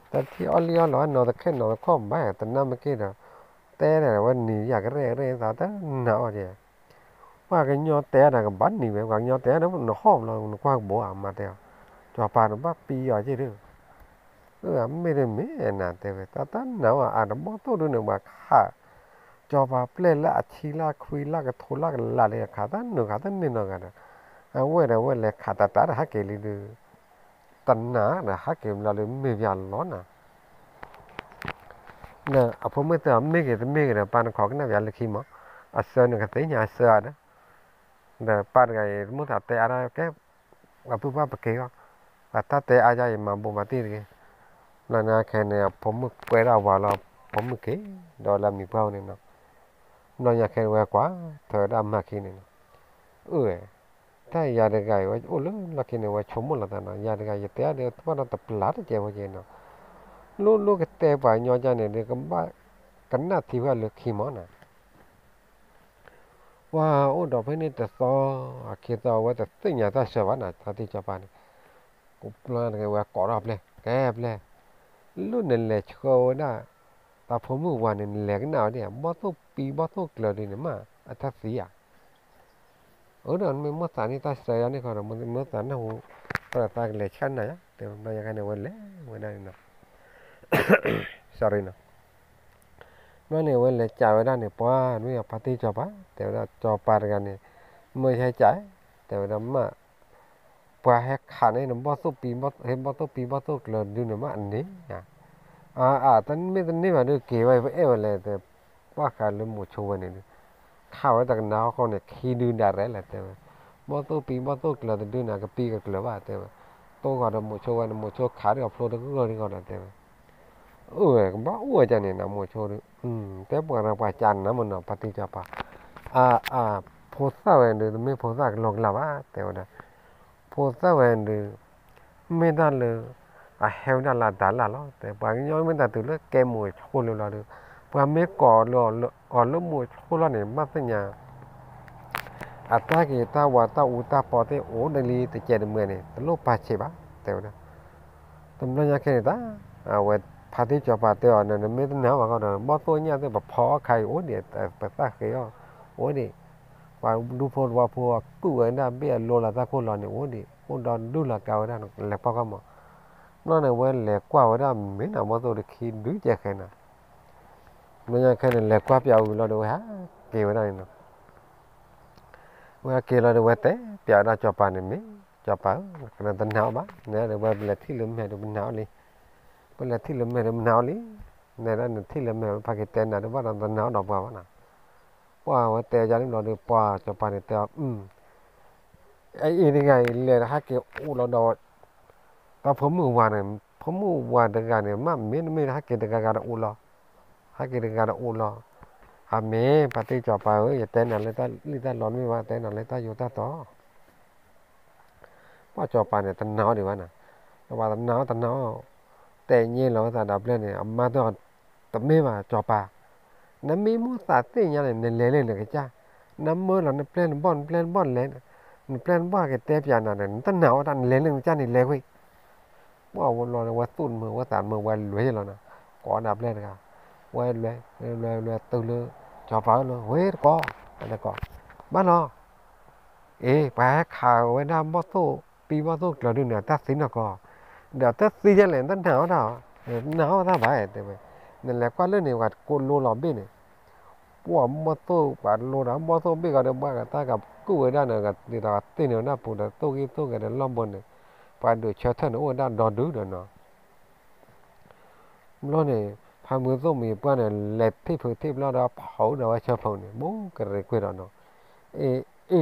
แต่ที่ออลลีออลล้อนอแต่แค่นอข้อมบ้าแต่น้ำไม่กี่เนาะแต่เนี่ยวันนี้อยากเร่สาวแต่หนาวจ้ะว่าcái nho té là cái bắn nỉ vậy nho té nó hòm nó qua bố mà theo cho bà nó bắt pi ở chứ được mấy đứa mấy nè thế vậy ta nào nó bỏ tôi được mà khá cho bà play là chi là khui là cái thô là cái là để khá ta nên nó cái vậy là khá ta là hát cái gì được tận nã là hát cái là được mấy vạn lón nèผมไม่แต่mấy cái là bà nó khó cái nào vậy là khi mà sơn cái thấy nhà sơn đó nè bà cái muốn thà té ra cái và bữa bà kêu và ta té ai ra mà bố mà tiền cái là na cái nàyผมquay ra vào làผมcái đó là mình bao này nó nhà cái quay quá thời đam mà khi nàyถ้ายาเด็กไก่ว่าโอ้แล้วลักษณะว่าชมหมดแล้วแต่เนาะยาเด็กไก่แต่เดี๋ยวทุกวันตับหลาดเจ้าว่าเจ้าเนาะลูกแต่ไปย้อนจานเนี่ยเด็กก็บ้ากันน่าที่ว่าเลือกขี้มันน่ะว่าโอ้ดอกไม้นี่แต่ซ้อคิดว่าแต่สิ่งอย่างที่เชื่อว่าน่ะถ้าที่จะไปกูปลาเนี่ยว่าก่อรับเลยแก้บเลยลูกเนี่ยแหละโชว์ได้แต่ผมเมื่อวานเนี่ยแหลกหนาวเนี่ยบ่ต้องปีบ่ต้องเกลือเนี่ยมาอัตสีอ่ะđó mình mất sản thì ta sẽ anh ấy còn mình mất sản nó là ta lấy chân này á thì bây giờ cái này quên lấy quên đây nè sorry nè nó này quên lấy chào ở đây này qua nó là party cho bá thì là cho ba cái này mới hay trái thì là mà qua hết khả này nó bao số pi bao số lần đưa nó mà anh đấy tân mấy tân này mà được kể vậy vậy là thì ba khả lên một chỗ nàyข้าวแต่กันน้าเขาเนี่ยขี้ดื้อด่าไรแหละแต่บ่ตัวปีบ่ตัวเกลือแต่ดื้อน่ะก็ปีก็เกลือว่าแต่ตัวก็ได้หมดโชว์นะหมดโชว์ขาเดียวโผล่ตะก็นี่ก็ได้แต่ก็บ่อ้วยจังเนี่ยนะหมดโชว์แต่บ่นะว่าจันนะมันเนาะปฏิจจปะอ่าอ่าโพสต์เวนไม่โพสต์ลงละว่าแต่ว่าโพสต์เวนไม่ได้เลยเฮลนั่นละดันละเนาะแต่บางย้อนไม่ได้ตัวเลยแกหมดโชว์เลยละเด้อว่าไม่ก่อแล้วหมดโชว์ละเนี่ยมาสัญญาta kì taว่าtaอุตาปอเตโอเดลีแต่เจดเมื่อนี่ตลกปาเชบะเตวนะตำรวจยังแค่นี้ตาเวทพาที่จอปาเตอเนี่ยไม่ต้องหนาวว่าเขาเนาะบ่ตัวเนี่ยแต่แบบพอใครโอ้เดี๋ยวแต่ภาษาเขยโอ้ดิว่าดูพอว่าพอกู้ไอ้น่ะเบี้ยโลละตะคนละเนี่ยโอ้ดิโอ้ดอนดูละเก่าได้แล้วพอก็หมดนั่นเนี่ยเว้นแหลกกว่าได้ไม่น่าบ่ตัวได้คิดดูแจกแค่น่ะมันยังแค่นั้นแหลกกว่าเปียวเราดูฮะเกี่ยวได้เนาะว่าเกล้าดูว่าเตะเปียร์จอปานี่มีจอปาขนาดหนาวบ้าเนี่ยเดี๋ยวว่าเล็ดที่ลืมแม่ดูมันหนาวเลยเป็นเล็ดที่ลืมแม่ดูมันหนาวเลยเนี่ยนั่นที่ลืมแม่พากิเตนนะดูว่าตอนหนาวดอกบัวนะว่าเตะจานี่เราดูป้าจอปานี่เตะไอ้ยังไงเลยนะฮะเกี่ยวอู้เราดอตอนผมมือวานเนี่ยผมมือวานเด็กกันเนี่ยมันไม่ฮะเกี่ยวเด็กกันอู้เราฮะเกี่ยวเด็กกันอู้เราเมย์ปฏิจจปาอย่าเต้นอะไรตาลิตาร้อนไม่ว่าเต้นอะไรตาอยู่ตาต่อว่าจอปาเนี่ยตันหนาวดีวะน่ะแต่ว่าตันหนาวแต่เงี้ยเราแต่ดับเล่นเนี่ยมาตัวแต่ไม่ว่าจอปาน้ำมีมูสาเตี้ยเนี่ยเล่นเลยจ้าน้ำมือเราเนี่ยเพลนบอลเล่นเพลนบอลกับเตะยานาเนี่ยตันหนาวตันเล่นจ้านี่เล่นเว้ยว่าวันรอว่าตุนมือว่าสารมือวันรวยเรานะก่อนดับเล่นกันวันรวยตื่นเลยcho phá luôn huế có anh ta có bắt nó bà khảo với nam bó tô pi bó tô là đường nào ta xin nó có để ta xin ra lên ta não ta phải thế vậy nên là qua lớn này gạt côn lô lò bên này bỏ bó tô bà lô đó bó tô bên gạt được bà ta gặp cứu ở đây này gạt thì ta tên nó nắp bùn tô cái lom bồn này bà được cho thân nó ở đây đòn đứ rồi nó lo này พามือส้มมีป้อนเนี่ยเล็บที่ผือที่แล้วเราเผาเราว่าชอบเผาเนี่ยมูกระไรกุยเราเนาะ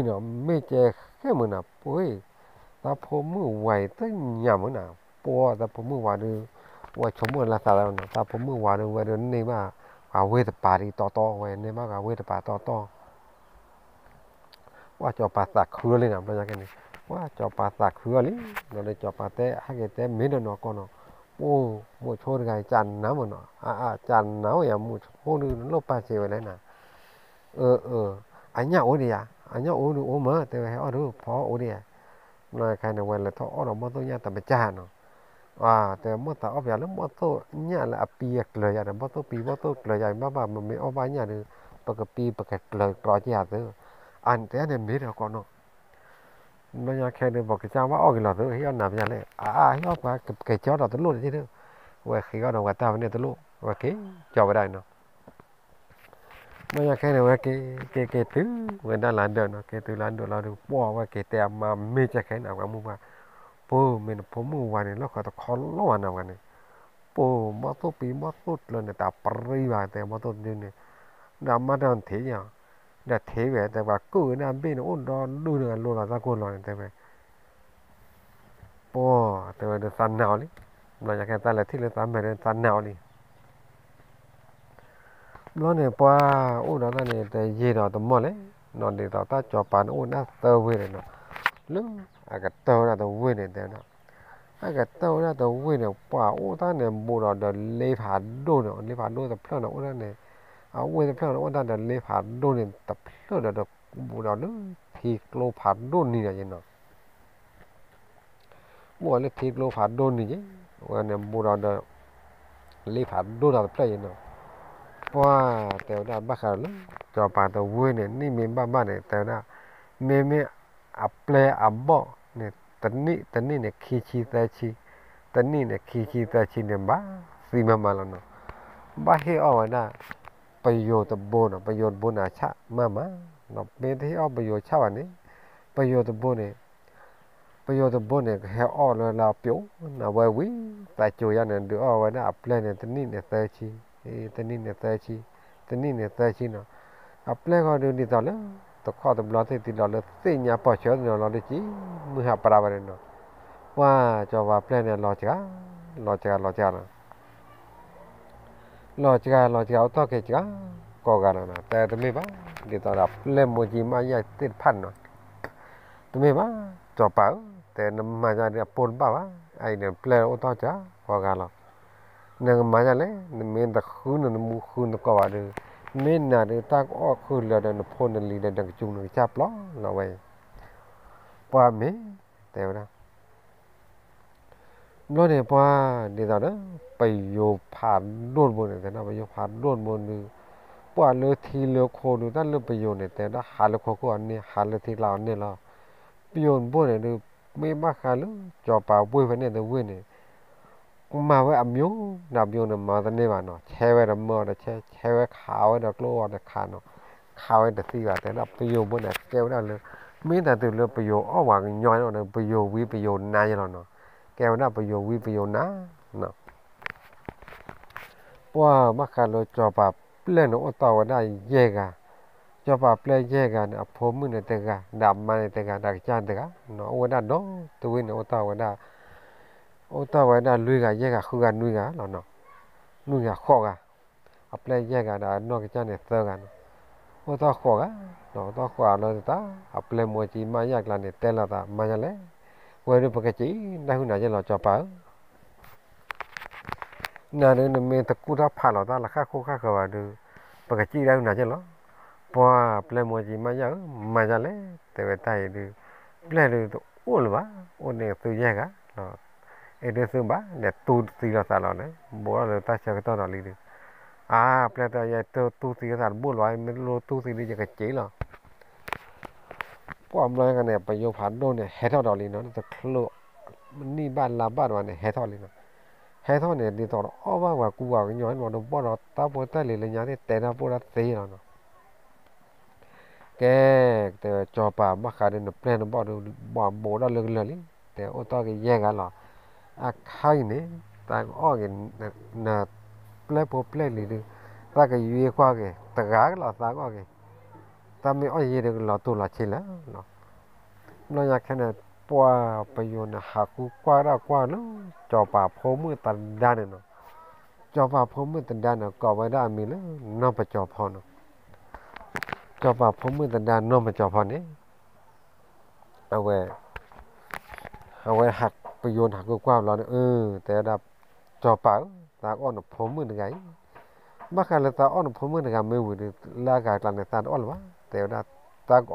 เนาะไม่เจอแค่มือน่ะปุ้ยตาผมมือไหวตั้งยามมือน่ะปัวตาผมมือไหวดูว่าชมมือละสาแล้วเนาะตาผมมือไหวดูว่าเดินนี่มาเอาเวทป่าดีต่อไว้เนี่ยมากเอาเวทป่าต่อว่าจอปลาสักคือเลยนะเป็นยังไงนี่ว่าจอปลาสักคือเลยเราได้จอปลาแต่ให้แกแต่ไม่ได้เนาะก่อนเนาะโอ้หมดโชดกันจันน้ำมันเนาะจันน้ำอย่างหมดโชดนึงโลกปลาเสียไว้แล้วนะอันนี้โอ้ดิอ่ะอันนี้โอ้ดูโอ้มาแต่ว่าเอาดูพอโอ้ดิอ่ะนายใครในวันละท้อเราไม่ต้องยาแต่ไม่จ้าเนาะว่าแต่เมื่อแต่เอาอย่างแล้วไม่ต้องยาละเปียกเลยอย่างนั้นไม่ต้องปีไม่ต้องเลยอย่างบ้ามันไม่เอาไว้เนี่ยเลยปกปีปกเลยรอจีอาเตออันแต่เนี่ยไม่ได้ก่อนเนาะมันยังแค่เดินบอกกับเจ้าว่าออกกี่หลอดเตอเฮียหนามอย่างเลยเฮียว่ากับเจ้าเราตะลุยที่เด้อว่าขี้ก็เราว่าตาเนี่ยตะลุว่าขี้จอไปได้เนาะ ไม่อยากแค่ไหนว่าเกตื้อเหมือนด้านหลังเดินเนาะเกตื้อหลังเดินเราดูป้อว่าเกแต่มาไม่จะแค่ไหนว่ามึงว่าปูมันผมมึงวันนี้เราขอตะคอนล้วนเอากันเนี่ยปูมาตุปีมาตุเลยเนี่ยแต่ปริว่าแต่มาตุเนี่ยดำมาดอนเทียเด็ดเทียแต่ว่ากูนั่นเป็นอุ่นดอนดูเนี่ยโลละตะโกนลอยแต่ว่าปูแต่ว่าเดินสันหนาวนี่เราอยากแค่ตาละที่เราตามไปเดินสันหนาวนี่ nó này qua ô nó này tại gì đó tụi mày đấy nó để tao ta cho bạn ô nó tao về này nó lúc cái tao là tao về này thế nó cái tao là tao về này qua ô ta này mua đó để lấy phá đồ nó lấy phá đồ tập plon nó ô này áo về tập plon nó ô ta để lấy phá đồ này tập plon là được mua đó nữa thì lô phá đồ này là gì nó mua lấy thì lô phá đồ này chứ ô này mua đó để lấy phá đồ là tập plon gì nóว่าแต่ว่าบ้าเขาเลยจอปาตัววุ้ยเนี่ยนี่มีบ้านเนี่ยแต่ว่าไม่อัปเลอับบ่เนี่ยตอนนี้เนี่ยขี้แต่ชีตอนนี้เนี่ยขี้แต่ชีเนี่ยบ้าสีมาแล้วเนาะบ้าให้เอาไว้นะประโยชน์บนประโยชน์บนอาชะมาเนาะเป็นที่เอาประโยชน์ชาวนี้ประโยชน์บนเนี่ยประโยชน์บนเนี่ยให้เอาเลยเราเปียวนะไว้วิแต่จุยเนี่ยดูเอาไว้นะอัปเลเนี่ยตอนนี้เนี่ยแต่ชีตอนนี้เนี่ยแต่ชีตอนนี้เนี่ยแต่ชีเนาะอัปเลก็ดูดีต่อเลยตกข้อตบล้อที่ติดล้อเลยสิ่งนี้พอเชื่อเนาะเราได้จีมือหาปลาไปเนาะว่าจะว่าอัปเลเนี่ยรอจ้านะรอจ้าเอาต่อเกจ้าก็กันนะแต่ตัวไม่บ้าดีต่ออัปเลโมจิมาใหญ่ติดพันเนาะตัวไม่บ้าจอเปล่าแต่น้ำมาจากเนี่ยปนเปล่าวะไอเนี่ยเปล่าเอาต่อจ้าก็กันหรอกนั่งมาจากเลยเมนตะคืนนั่นมูคืนตะกวาดเมนน่ะเดี๋ยวตากออกคืนแล้วเดี๋ยวพ่นนั่นลีเดี๋ยวดังจุงหนึ่งจับล้อเราไว้ป้าเมแต่ว่าเราเนี่ยป้าเดี๋ยวตอนนั้นไปโยผ่านโดนบนเนี่ยแต่น่ะไปโยผ่านโดนบนดูป้าเลือทีเลือโคดูนั่นเลือไปโยเนี่ยแต่น่ะหาเลือโคก็อันนี้หาเลือทีเราเนี่ยเราไปโยนบนเนี่ยดูไม่มากหาเลือจอป่าบุ้ยพันเนี่ยแต่บุ้ยเนี่ยมาไว้อมิวนับโยนมาตอนนี้มาเนาะแช่ไว้ดำมือเนาะแช่ไว้ขาวไว้ดอกโลดอกขาเนาะขาวไว้แต่สีว่าแต่ละประโยชน์บนเนี่ยแก้วได้เลยมีแต่ตัวเลือประโยชน์อ้อวางย้อยเนาะประโยชน์วิประโยชน์นายเนาะแก้วได้ประโยชน์วิประโยชน์นะเนาะว่ามาขาดเราจอปาเล่นโอตาวได้แยกอะจอปาเปล่แยกกันอ่ะผมมือเนี่ยแต่กะดำมาเนี่ยแต่กะดักจานแต่กะเนาะวันนั้นเนาะตัวเนี่ยโอตาวได้โอตาวได้ลุยกะแยกกะคือกันลุยกะเนาะลุยกะข้อกะอัปเล่แยกกะได้นอกจากเนี่ยเตอกันโอตาข้อกะเนาะตาข้อเราตาอัปเล่มัวจีมาแยกละเนี่ยแต่ละตามาจะเลยวันนี้ปกติได้หุ่นไหนจะเราจอปานาเดินเมตะกูรับผ่านเราตาละค่าโคค่าเขาว่าดูปกติได้หุ่นไหนจะหรอพอเปลมัวจีมาจะเลยแต่ว่าไทยดูเปลดูตัวอ้วนวะอ้วนเนี่ยตัวแยกอะเนาะเอเดซึมบ้าเนี่ยตูตีละสารเลยบัวเลยตาเชื่อตัวเราลีดูเปลตัวใหญ่ตัวตูตีละสารบัวลอยไม่รู้ตูตีนี่จะกระเจี๊ยหรอพวกมันกันเนี่ยไปโยผ่านโดนเนี่ยเฮท่อดอลีเนาะจะคลุมันนี่บ้านลาบ้านวันเนี่ยเฮท่อลีเนาะเฮท่อเนี่ยดีต่ออ้อว่ากูว่าย้อนว่าเราบ่เราตาบัวตาลีเลยเนี่ยแต่ละบัวละตีเนาะแกแต่จอป่ามาขาดเนี่ยเปลี่ยนบ่ดูบ่โบได้เลยแต่โอ้ตอแกแย่งกันหรอใครเนี่ยต่างอ้อกันน่ะ ple po ple li de ta cái yue qua cái ta gá cái là ta qua cái ta mới oi gì được là tu là chỉ là nó nhà cái này qua bây giờ là hạ cú qua ra qua nó cho bà phố mới tận đa này nó cho bà phố mới tận đa nó có vậy đó mình nó phải cho phò nó cho bà phố mới tận đa nó phải cho phò đấyเอาไว้หักไปโยนหักกูกว้างเราเนี่ยแต่ดับจอเปล่าตาอ้อนผมมือหนึ่งไงบ้าการเลยตาอ้อนผมมือหนึ่งไงไม่หุ่นลากากลางในตาอ้อนวะแต่ดับตาก็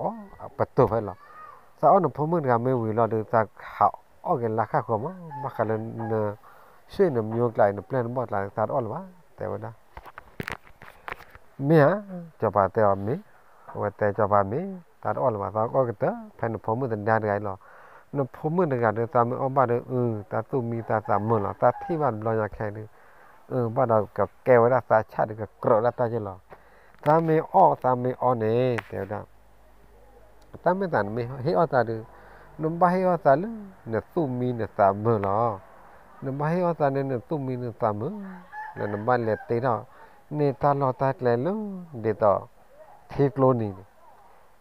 ปัดตัวไปหรอตาอ้อนผมมือหนึ่งไงไม่หุ่นเราดูตาเขาอ้อกันราคาความบ้าการเลยเนื้อช่วยหนุ่มโยกไหลหนุ่มเปลี่ยนบอดไหลตาอ้อนวะแต่ว่าดับเมียจอป่าแต่ว่ามีว่าแต่จอป่ามีตาอ้อนวะตาก็กระเตอะแผ่นผมมือตันดานไงหรอnó phô mưa được cả được ta mới ba được ta tu mi ta giảm mưa là ta thi bàn lo nhà khe được bắt đầu cả keo ra ta chát được cả cọ ra ta chứ lo ta mới nè theo đó ta mới tàn mới hết ta được nó ba hết ta luôn nó tu mi nó giảm mưa lo nó ba hết ta nên nó tu mi nó giảm mưa là nó ba lẹt tê đó nên ta lo ta lẹ luôn để tao thiệt luôn nè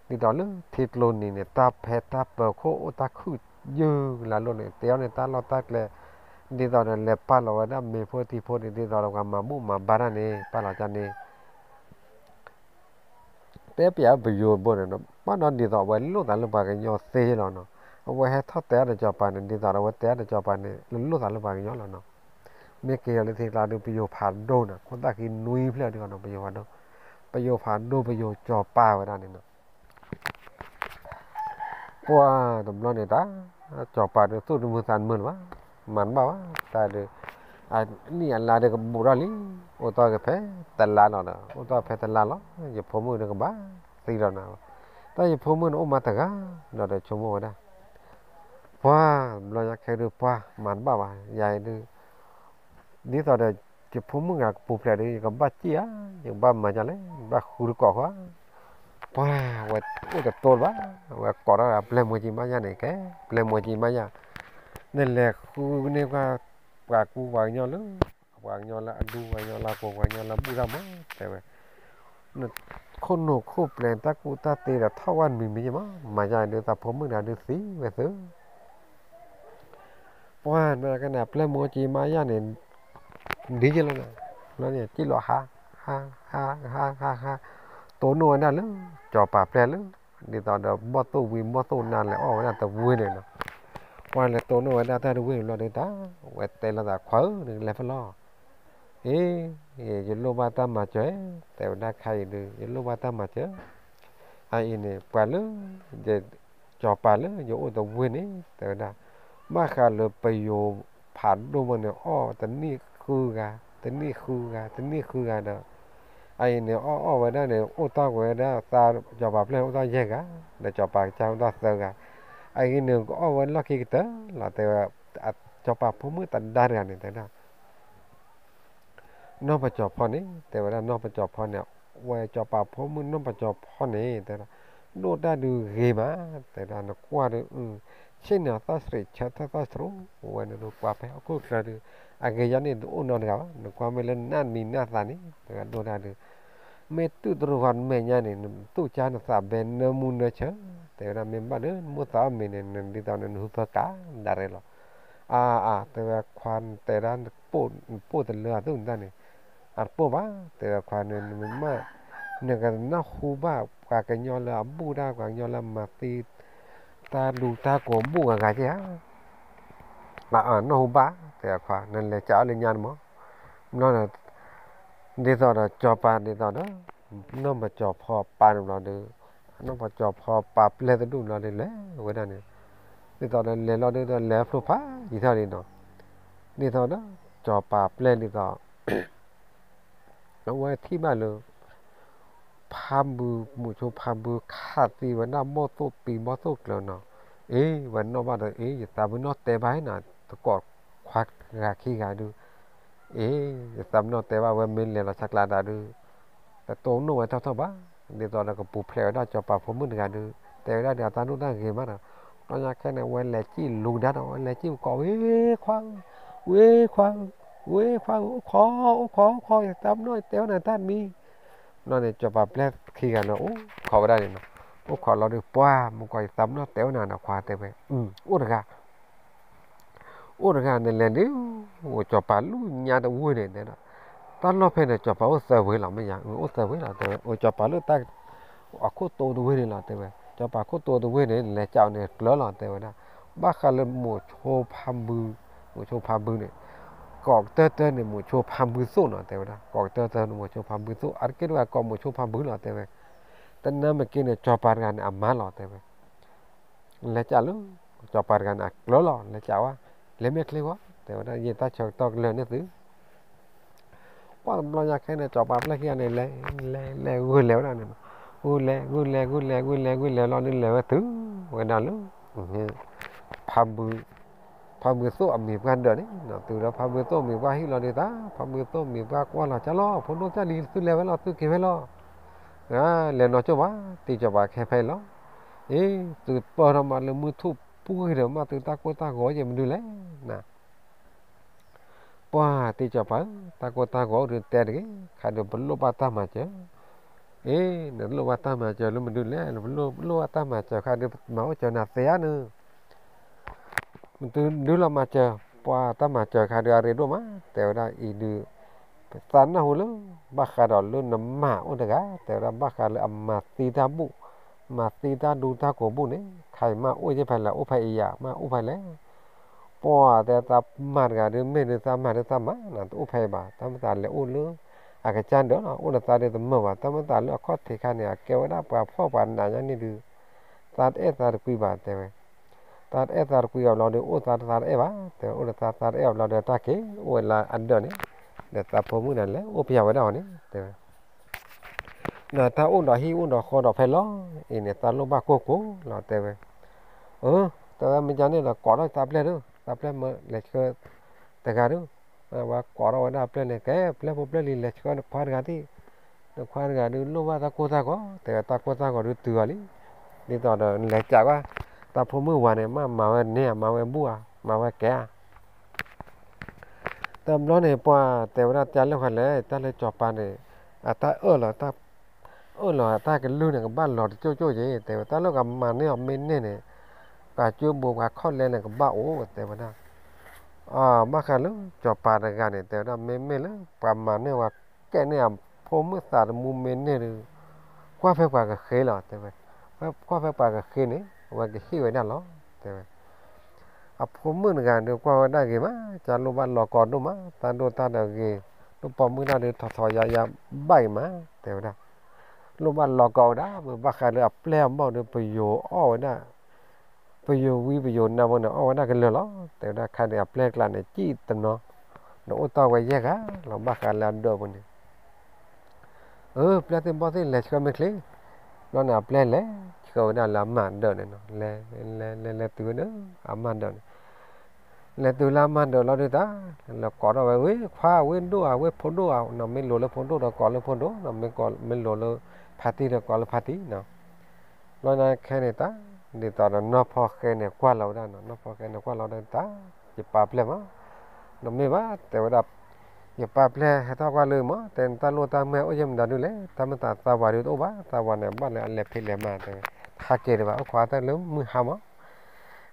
đi đó luôn thịt lộn này ta phê ta bờ khô ta khử dư là luôn này téo này ta lo ta lẹ đi đó là lẹ pa lo đó mê phô thì phô đi đó là mà mu mà bara này pa lo cha này té bia bây giờ bữa này nó bắt nó đi đó vậy lúc đó là bà cái nhỏ xe rồi nó vậy hết thoát té để cho bà này đi đó là té để cho bà này lúc đó là bà cái nhỏ là nó mấy kia là thì là được bây giờ phản đô nè con ta cái nuôi phải được nó bây giờ phản đô bây giờ cho pa vào đây này qua tầm lo này ta cho bà được tôi được một sản mượn quá mắn bảo á ta đượcนี่อันลาเด็กบุราลีโอตอกเพตลาเนาะโอตอเพตลาเนาะอย่าพมือเด็กบ้าตีเราเนาะแต่อย่าพมือโอมาตะกะเนาะเดี๋ยวชมว่าได้ว่าเราอยากให้ดูว่ามันบ้าว่าใหญ่ดูนี่ตอนเดี๋ยวจะพมือกับปูเปล่าดีกับบ้าจี้อ่ะอย่างบ้ามาจังเลยบ้าคูรก่อว่าว่าโอ้แต่ตัวว่าก่อแล้วเปล่ามัวจีมาอย่างไหนแกเปล่ามัวจีมาอย่างนั่นแหละคือเนี่ยก็ว่ากูวางยอแล้ววางยอละดูวางยอละกูวางยอละบูรามั้งแต่ว่านั่นคนโนคู่เปลี่ยนตากูตาเตะแต่เท่าวันมีมั้งมาใหญ่เดือดตาผมมึงน่ะเดือดสีไปซื้อว่านั่นก็เนี่ยเปล่ามัวจีมาอย่างเนี่ยดีจังเลยนะแล้วเนี่ยจีหล่อฮาตัวนัวนั่นเลยจ่อปากเปล่าเลยดีตอนเดี๋ยวบ่ตู้วิมบ่ตู้นานเลยอ๋อนั่นแต่วุ้ยเลยเนาะว่าเลยตัวนู้นได้แต่ดูวิ่งรอได้ตาว่าแต่ละตาขวาหนึ่งเลยฟลอยันโลบาตามาเจอแต่ได้ใครดูยันโลบาตามาเจอไอ้เนี่ยปลาเลยจะจ่อปลาเลยอยู่ตัววิ่งนี่แต่ได้มาขาเลยไปอยู่ผ่านดูมันเนี่ยอ๋อแต่นี่คือกาแต่นี่คือกาแต่นี่คือกาเด้อไอ้เนี่ยอ๋อไว้ได้เนี่ยโอ้ตาไว้ได้ตาจ่อปลาเปล่าตาแยกอ่ะเดี๋ยวจ่อปลาเจ้าตาเสือกาไอ้หนึ่งก็เอาไว้ล็อกกี่ตัวแล้วแต่ว่าจอปาผมมือตันได้กันนี่แต่ละน้องประจอบพอนี้แต่ว่าน้องประจอบพอเนี่ยไว้จอปาผมมือน้องประจอบพอนี้แต่ละโน้ตได้ดูเกมาแต่ละนักว่าดูเช่นเนี่ยตาสริชัดตาสรู้ไว้เนี่ยดูกว่าไปเอาคู่กระดูอาเกยันนี่ดูนอนกันนักว่าไม่เล่นนั่นนี่นั่นตานี่แต่ละดูได้ดูเมื่อตู้ตระวันเมื่อเนี่ยตู้จานสาบเป็นเนื้อมูลเนื้อเชื้อแต่ละเมื่อบ้านเนี่ยมัวสาวเมื่อเนี่ยดีตอนนั้นหุบกาได้เลยหรอแต่ว่าควันแต่ละปูแต่เลือดตุ้งได้เนี่ยปูบ้าแต่ว่าควันเนี่ยมันมาเนี่ยกันน่าหูบ้ากว่ากันยอละบูได้กว่ายอละมาตีตาดูตาโกมบูกันใช่ไหมน่าหูบ้าแต่ควันนั่นแหละจะเอาเรื่องยันมั้งนั่นแหละดีต่อเนาะจอปานดีต่อเนาะน้องมาจอพอปานเราเด้อน้องมาจอพอปาเปลือยดูเราเลยแหละเวลาเนี่ยดีต่อนั้นเลยเราเด้อแล้วพลุพาอีเท่านี้เนาะดีต่อเนาะจอปาเปลือยดีต่อแล้วไว้ที่บ้านเลยพามบือหมู่ชมพามบือขาดตีวันน้ำมอโต้ปีมอโต้แล้วเนาะวันนอกบ้านอย่าตามวันนอกเตะไปน่ะตะกอดควักกาขี้กาดูอย่าตามนอกเตะว่าวันเมนเลยเราสักลาดาดูแต่ตัวนู้นไว้เท่าบ้าดีต่อแล้วก็ปูเพลได้จอปาผมมึงกันดูแต่ได้เดี๋ยวตานู้นได้เกมมั้งเราอยากแค่ในวันแหลกจี้ลุงดันเอาวันแหลกจี้ก่อควางควาง เว้ยฟังขออย่าตามน้อยเต้วน่ะท่านมีnó này cho bà plek khi gần nó khó vào đây này nó khó nó được qua một cái tấm nó téo nào nó khoa téo về được ra này là nếu cho bà luôn nhà nó vui này đó ta nó phải là cho bà ở sở với làm mấy nhà ở sở với là téo cho bà lúc ta ở cốt tô đồ với này là téo về cho bà cốt tô đồ với này là chào này lớn là téo đó bác khai lên một chỗ phàm bư này còn tơ này một chỗ phàm bư số nó téo đó còn tơ một chỗ phàm bư số ăn cái đó còn một chỗ phàm bư là téo về tên nó mà kia này cho bà gan ăn má lọt thế vậy là chả luôn cho bà gan ăn ló lọ là chả quá lấy mấy cái quá thế vậy gì ta cho to lớn nhất thứ quá lo nhà cái này cho bà lấy cái này lấy gùi léo này gùi lé lo nên léo thứ vậy nào luôn phàm bự số mì gan đỡ đấy nó từ đó phàm bự số mì qua hi lo đi ta phàm bự số mì qua qua là chả lo phun nó chả đi từ léo lo từ kia lo lên nó cho bà thì cho bà khe lo từ bờ ra mà là mưa thu bùi rồi mà từ ta gói gì mình đưa lấy nè qua thì cho bà ta gói được tiền cái khai được bẩn lô ba ta mà chứ nữa lô ba ta mà chờ luôn mình đưa lấy lô ba ta mà chờ khai được máu chờ nạp té nữa mình từ đưa là mà chờ qua ta mà chờ khai được ở đây đâu mà tèo ra ý đưa tan nào luôn bác khai đó luôn nằm mạ ôn được á tèo ra bác khai là mà tì ta bụng mà tì ta đu ta cổ bụng đấy khai mà ôi chứ phải là ôi phải à mà ôi phải lấy bỏแต่ta mà cả đứa mình đứa ta mà đứa ta mà là ôi phải bà ta mới ta lấy ôi luôn cái chân đó là ôi ta để tụm mà ta mới ta lấy khó thì khai này kéo đã bà phô bản này như được ta ta được quy bà thế vậy ta được quy vào lo được ôi ta bà thế ôi ta lo được ta kế ôi là ăn được đấy để ta phô mũi này lấy ôi bây giờ đó đấy thế nè ta uống đó kho đó phải lo này ta lo ba cố là thế vậy ta mình cho nên là có đó ta lên mà lấy cái ta gà đó và có đó là lên này cái lên một lên lấy cái khoan gà đi lo ba ta cố ta có thế ta cố ta có được thừa đi tao đó lấy chả qua ta phô mũi vào này mà nè mà bùa mà kẻ tâm nó này qua thế ra cha lên lấy ta lấy chọp pan này ta là ta cái lươn này cái ban lọt chỗ vậyแต่ta nó gặp màเนี่ยเมนเนี่ยcả chưa buộc cả con lên là cái bãoแต่ว่านะมาขันแล้วจอปาในการเนี่ยแต่ว่าเมนแล้วประมาณเนี่ยว่าแกเนี่ยผมเมื่อสารมุมเมนเนี่ยกว่าเพื่อกับเคยหรอแต่ว่ากว่าเพื่อกับเคยเนี่ยว่าcáiขี้ไว้นั่นหรอแต่ว่าผมเมื่อการเดียวกว่าได้กี่มั้ยจะรู้บ้านรอก่อนดูมั้ยตาดูตาเดียวกี่ดูปอมือหน้าเดียวถอยยาใบมั้ยแต่ว่าลูกบ้านรอก่อนนะเมื่อบ้าใครเลยแปลงบ้านเดียวประโยชน์อ้อนะประโยชน์ประโยชน์นะมันอ้อนะกันเลยหรอแต่ว่าใครเนี่ยแปลงกลั่นเนี่ยจี้ตันเนาะเราต้องไว้แยกเราบ้าใครแล้วเดิมมันแปลงเต็มบ้านที่เล็กก็ไม่คลีเราเนี่ยแปลงเลยเขาเนี่ยละมันเดินเนาะเลยตัวเนาะมันเดินเลยตัวละมันเดินเราดูตาเราก่อนเราไว้คว้าเว้นด้วยเว้นพ้นด้วยเราไม่หลุดเลยพ้นด้วยเราก่อนเลยพ้นด้วยเราไม่หลุดเลยพาตีเราก่อนเลยพาตีเนาะเราเนี่ยแค่นี้ตาดีต่อเราเนาะพอแค่เนี่ยกว่าเราได้เนาะพอแค่เนี่ยกว่าเราได้ตาจะปราบเลยมั้งเราไม่ว่าแต่ว่าอย่าปราบเลยให้ตากว่าเลยมั้งแต่ตาโลตาแม่โอ้ยมันดันดูเลยตามันตาวาดูตัวบ้าตาวาเนี่ยบ้านเลยอันเล็บพิเรมาแต่ถ้าเกิดว่าขวาตาเริ่มมือหามะ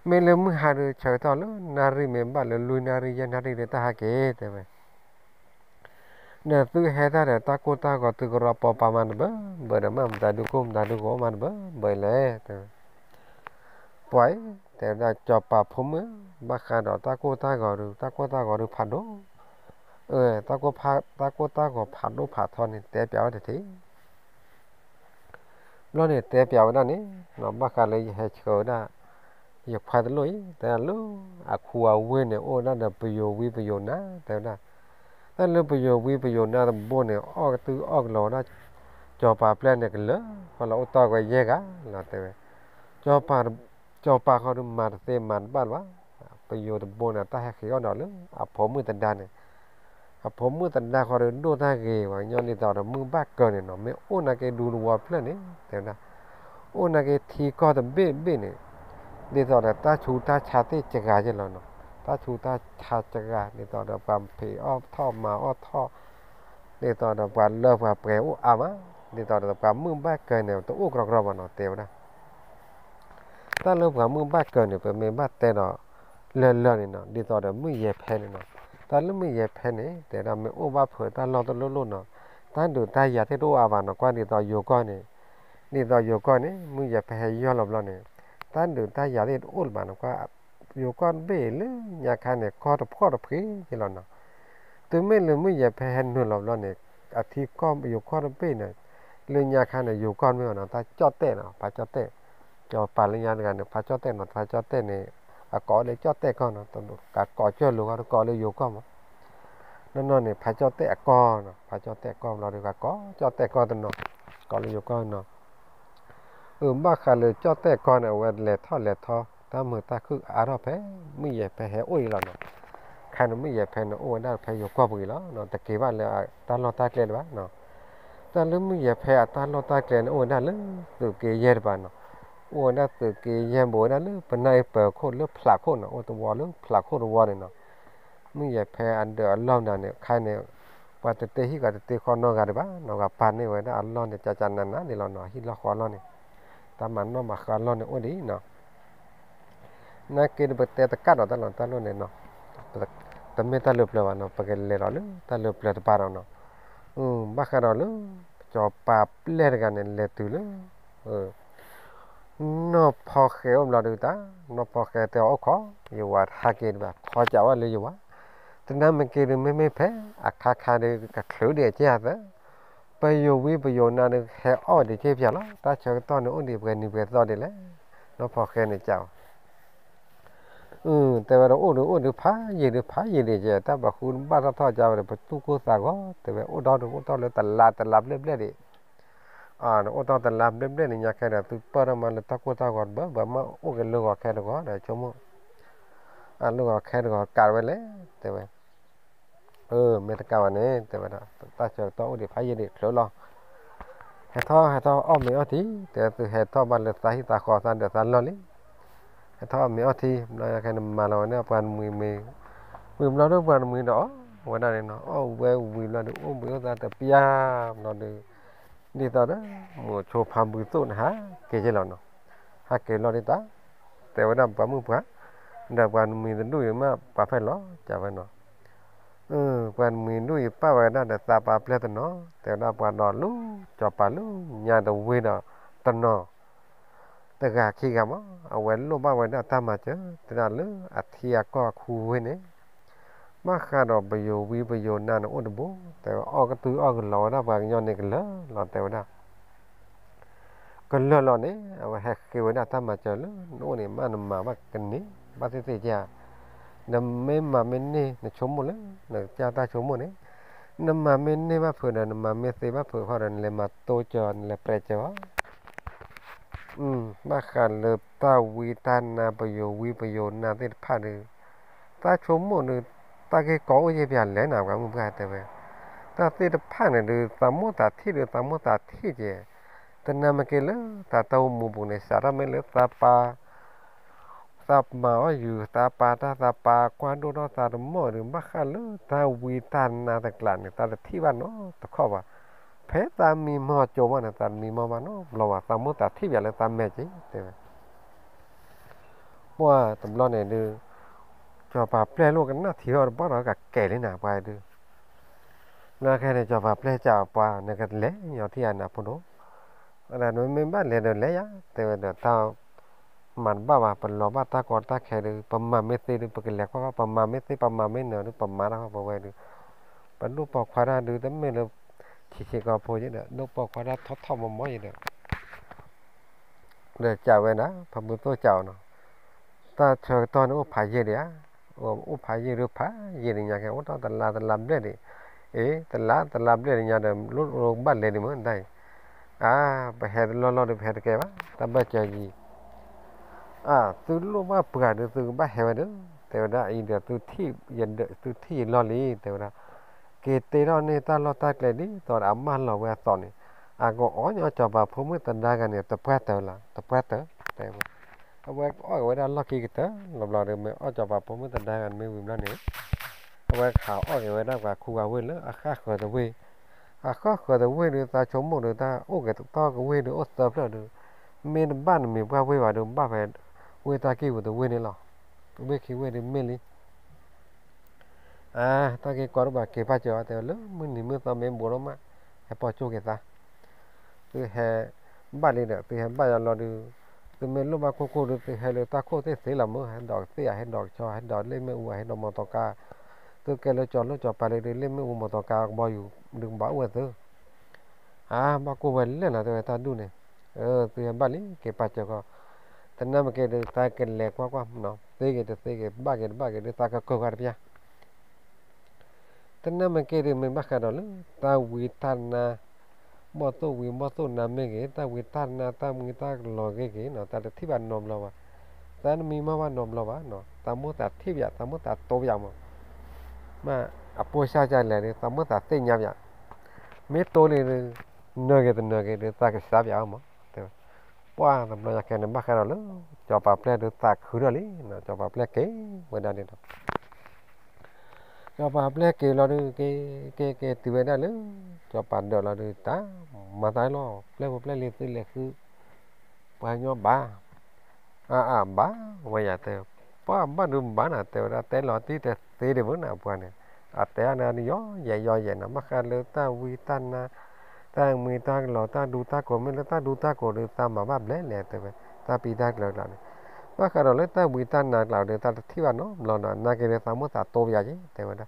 ไม่เริ่มมือหาดูเฉยตอนแล้วนารีเมมบ้านเลยลุยนารียันนารีเลยตาหาเกตแต่เนี่ยตัวเหตุอะไรตาโคตาก็ตัวกระปอปามันเบ้อมันตาดูโกมันเบ้อเลยแต่ปล่อยแต่ได้จอบปาผมบ้าขาดตาโคตาก็ดูผัดดูตาโคตาก็ผัดดูผัดทอนนี่แต่เปียวเด็ดทีแล้วเนี่ยแต่เปียวนั่นนี่เราบ้าขาดเลยให้เฉยได้อยากผัดเลยแต่ลูกขัวเว้นเนี่ยโอ้นั่นน่ะประโยชน์นะแต่น่ะนั่นเรื่องประโยชน์นะแต่บนเนี่ยออกตื้อออกหล่อนะจอปลาแปลนเนี่ยกันเลยพอเราต่อไปแยกเราแต่จอปลาเขาดูมาเต็มมันบ้านวะประโยชน์บนเนี่ยตาแหกเขียวหน่อยเลยผมมือตันดานเนี่ยผมมือตันดาเขาเดินดูท่าเกยว่าย้อนนี่ต่อเรามือบ้าเกินเนี่ยเนาะไม่โอ้นักเกดูวัวแปลนเนี่ยแต่น่ะโอ้นักเกทีก็แต่เบ้เนี่ยดีต่อแต่ตาชูตาชาติจะกาเจริญเนาะ ตาชูตาชาจักรนี่ต่อดับความเพออท่อมาออท่อนี่ต่อดับความเลิกความเปรี้ยวอ่ะมะนี่ต่อดับความมือบ้าเกินเนี่ยตัวอ้วกรอบๆเนาะเตียวนะถ้าเลิกความมือบ้าเกินเนี่ยเป็นมือบ้าเตะเนาะเลื่อนๆนี่เนาะนี่ต่อดับมือเย็บแผ่นเนาะตาเลื่อนมือเย็บแผ่นนี่แต่เราไม่อ้วกบ้าเผื่อตาลองตัวลุ่นๆเนาะตาดูตาอยากให้รู้อ่ะเนาะกว่านี่ต่อโยก้อนนี่ต่อโยก้อนนี่มือเย็บแผ่นย้อนหลับๆเนี่ยตาดูตาอยากให้อ้วนมาเนาะกว่าโยก้อนเบ้เลยอยากให้เนี่ยคอตะพอตะพีที่เราเนาะตัวไม่เลยไม่อยากแพ้หนุ่นหลับๆเนี่ยอาทิตย์ก้อนโยก้อนเบ้เนี่ยเลยอยากให้เนี่ยโยก้อนไม่เอาเนาะตาจอดเต้เนาะปาจอดเต้จอปาเลยยานกันเนี่ยปาจอดเต้เนาะปาจอดเต้เนี่ยก่อเลยจอดเต้ก่อนเนาะตอนก่อเจอลูกก่อเลยโยก้อนมั้งนั่นเนี่ยปาจอดเต้ก่อนเนาะปาจอดเต้ก่อนเราดีกว่าก่อจอดเต้ก่อนตัวเนาะก่อเลยโยก้อนเนาะบ้าขาเลยจอดเต้ก่อนเนี่ยเวลาท่อตามมือตาคืออารมณ์แพ้ไม่อยากแพ้โอ้ยแล้วเนาะใครมันไม่อยากแพ้เนาะโอ้ยน่าแพ้อยู่ก็บุยแล้วเนาะแต่เกี่ยวเลยตาลอตาเกลียดวะเนาะตาลืมไม่อยากแพ้ตาลอตาเกลียดโอ้ยน่าลืมตัวเกลียดบ้านเนาะโอ้ยน่าตัวเกลียดบ่น่าลืมเป็นนายเปิดโคตรลืมผลักโคตรเนาะโอ้ตัววอลลืมผลักโคตรวอลเนาะไม่อยากแพ้อันเดียวอันเล่าเนี่ยใครเนี่ยว่าจะเตะที่กับเตะคอนนอกกันบ้าเนาะกับปานนี่ไว้นะอันเล่าเนี่ยจะจันนั่นนะนี่เราเนาะที่เราขอเล่าเนี่ยตามันเนาะมาขอเล่าเนี่ยโอ้ดีเนาะน่าเกิดแบบเตะตะกัดเราตลอดเนี่ยเนาะแต่ไม่ตาลุบเลยวันเนาะปากเลยเราเลยตาลุบเลยปาเราเนาะบ้าขนาดเลยจอปาเล่กันเนี่ยเล่ตุเลยนอพอเขียวเราดูตานอพอเขียวแต่เอาขออยู่ว่าหากินแบบขอจะว่าเลยอยู่ว่าแต่นั้นมันกินไม่แพ้อาคาเด็กกับเขียวเดียเจ้าเด้อไปอยู่วิไปอยู่นั่นแค่อ้อเดียเจ็บยาละตาเชื่อตอนนี้อ้นดีเพื่อนนี่เพื่อนตอนนี้แหละนอพอเขียวเนี่ยเจ้าแต่ว่าเราอ้วนพาเย็นเจ้าแต่บางคนบ้านเราทอดเจ้าเลยประตูกูสากแต่ว่าอ้วนเลยตลาดเล็บๆดิโอ้ตอนตลาดเล็บๆนี่อยากแค่ไหนตัวปรามาเลยตะกูตะกอดแบบมาโอ้กันลูกแค่ไหนก็ได้ชมลูกแค่ไหนก็การไว้เลยแต่ว่าไม่ตะการวันนี้แต่ว่าตาเจอตัวดีพาเย็นดิเขียวรอให้ท่ออ้อมไม่อ้อทีแต่ตัวให้ท่อบ้านเลยตาหิตาคอสันเดือดสันลอลี่ให้ท่อไม่อ้อทีเราอยากให้มาเราเนี่ยปานมือเราด้วยปานมือเนาะวันนั้นเนาะเว้ยมือเราดูมือเราแต่เปียเราดูนี่ตอนนั้นมัวโชว์พามือตู้นะฮะเกจเราเนาะฮะเกจเราดิตาแต่ว่าดำปามือปะดับปานมือดูอยู่มาปาไฟล้อจับไว้เนาะปานมือดูอยู่ป้าไว้นั่นแต่ตาปาเปลี่ยนเนาะแต่ดับปานนอนลู่จับปาลู่ยาตัวเวเนาะตอนเนาะแต่กะขี้กะมั้งเอาไว้ลูกบ้าไว้น่ะตามมาเจอแต่นั่นเลยอัธยาก็คูเว้เนี่ยมาขาดออกไปอยู่วิไปอยู่นั่นโอ้ดบุแต่ออกก็ตื้อออกกันหล่อนะบางย้อนนี่กันเลยหล่อแต่ว่ากันเลยหล่อนี่เอาไว้ให้เกี่ยวนะตามมาเจอเลยโน่นนี่มันมากันนี่บ้านที่สี่จ้านำไม่มาเมนนี่นชมหมดเลยนเจ้าตาชมหมดนี่นำมาเมนนี่มาเผื่อนำมาเมสมาเผื่อเขาเดินเลยมาโตจอนเลยเปรย์เจ้ามาขาดเลยตาวีตานาประโยวิประโยนาที่ผ่านเลยตาชมหมดเลยตาเกี่ยก้อยเปียนแล้วหนาวกับมึงไปแต่ว่าตาที่ผ่านเลยตามมตาที่เลยตามมตาที่เจแต่นามันเกี่ยเลยตาเต้ามูบุเนี่ยสารไม่เลยตาปาตามาอยู่ตาปาควันดูตาหมอหรือมาขาดเลยตาวีตานาตะกลั่นตาที่บ้านเนาะตะข้อว่าเพตามีมอโจมันตามีมอมันเนาะเราว่าตามมตาที่แบบเลยตามแม่จีแต่ว่าตำรวจเนี่ยดูจอปาเปล่ลูกกันน่าที่เราบ้านเรากับแก่เลยหนาไปดูน่าแค่ในจอปาเปล่จ่าปาในกันเละอย่างที่อันน่ะพอดูอะไรนู้นไม่บ้านเลยเดินเละยะแต่ว่าเดี๋ยวตามันบ้าว่าเป็นล้อบ้าตากอดตาแค่ดูประมาณไม่ตีดูปกินแหลกเพราะว่าประมาณไม่ตีประมาณไม่เหนือดูประมาณนะครับบอกไว้ดูเป็นรูปปอกควาราดูแต่ไม่เลยชี้ก็พูดอย่างเดียวรูปปอกควาราทอดมันม้อยอย่างเดียวเดี๋ยวจ่าไว้นะพมือตัวเจ้าเนาะตาเชยตอนนู้นพายเยอะเดียวพายเยอะหรือพายเยอะอย่างเงี้ยโอ้ตอนตลาดเรื่อยดิตลาดเรื่อยอย่างเดิมรุ่นโรงบ้านเลยดิมั้งได้ไปเห็ดล้อไปเห็ดแกวะตาบ้าเจยีตัวลูกว่าเปลือกตัวบ้าเห็ดเด้อแต่ว่าอีเดียวตัวที่ยันเด้อตัวที่ล้อลีแต่ว่าเกตเตอร์เนี่ยตาล้อตาเกลดิตอนอามันเราเวลาตอนนี้ก็อ๋อเนี่ยจะแบบพวกมึงตันได้กันเนี่ยตะเพื่อเตอร์ละตะเพื่อเตอร์แต่ว่า เอาไว้อ้อยไว้ด้านล็อกกี้กันเถอะหลับๆเดี๋ยวไม่อ้อจะแบบผมไม่ตัดได้กันไม่วิ่งแล้วเนี่ยเอาไว้ขาวอ้อยไว้ด้านกับคู่กับเว้ยแล้วอาข้าขอตัวเว้ยอาข้าขอตัวเว้ยเดี๋ยวตาชมหมดเดี๋ยวตาโอ้แกตัวต่อกับเว้ยเดี๋ยวอ้อเติบแล้วเดี๋ยวเมนบ้านมีว่าเว้ยว่าเดี๋ยวบ้าไปเว้ยตากี้ว่าตัวเว้ยนี่หรอเว้ยขี้เว้ยเดี๋ยวเมลี่ตากี้ก่อนว่าเก็บผ้าเจ้าแต่แล้วมึงนี่มึงตอนเมนบัวแล้วมั้งให้ปอโจ้เก็บตาคือให้บ้านนี่เด้อคือให้บ้านเราดูคือเมนลูกมาโคโค่ดูคือให้เราตาโคเตเสียละมั้งให้ดอกเสียให้ดอกชอให้ดอกเล่ไม่อวให้ดอกมอตอกาตัวแกเราจอดไปเลยเล่ไม่อวมอตอกาบ่อยู่ดึงบ่อวเถอะบ้ากูเวลเล่นนะตัวตาดูเนี่ยตัวให้บ้านนี้เก็บผ้าเจ้าก็แต่นั่นมันเกิดตาเกิดเล็กกว่าเนาะเตะบ้าเกิดตาก็โคกันเปียแต่นั่นมันเกิดมันบ้ากันดอลตาวิธานา บ่ตัวนาเมเกตาวิตานาตามึงตาลอเกเกเนาะตาที่บ้านนอมเราว่าตานมีมาว่านอมเราว่าเนาะตามมุตาที่ยาตามมุตาโตยามมาอโปชาจาเลยตามมุตาเตญยามยาเมโตเลยเนเกตตาก็สาบยามเตป้าตำนอยากแค่นั้นบ้าแค่นั้นเลยจอปาเปลเดตาคืออะไรเนาะจอปาเปลเกเหมือนนั้นเนาะจอปาเปลเกเราดูเกติเวนั่นเลยจอปาเดเราดูตามาตายล้อเปลว่าเปลเลยตื่นเลยคือว่าย้อนบ้าบ้าว่าอย่าเตะป้าบ้านดูบ้านอ่ะเตะเราเตะหลอดที่เตะเตะเดี๋ยวนะพวกเนี่ยเตะอันนั้นย่อนะมาคันเลยตาวิตันนะตามีตาหล่อตาดูตาโกไม่แล้วตาดูตาโกเลยตามาบ้าเล่เลยเตะไปตาปีตาเกลือเลยมาคันเราเลยตาวิตันนะเราเดี๋ยวตาที่ว่าน้องเราน่ะนักเรียนตามมุตาโตยาจีเตะไปนะ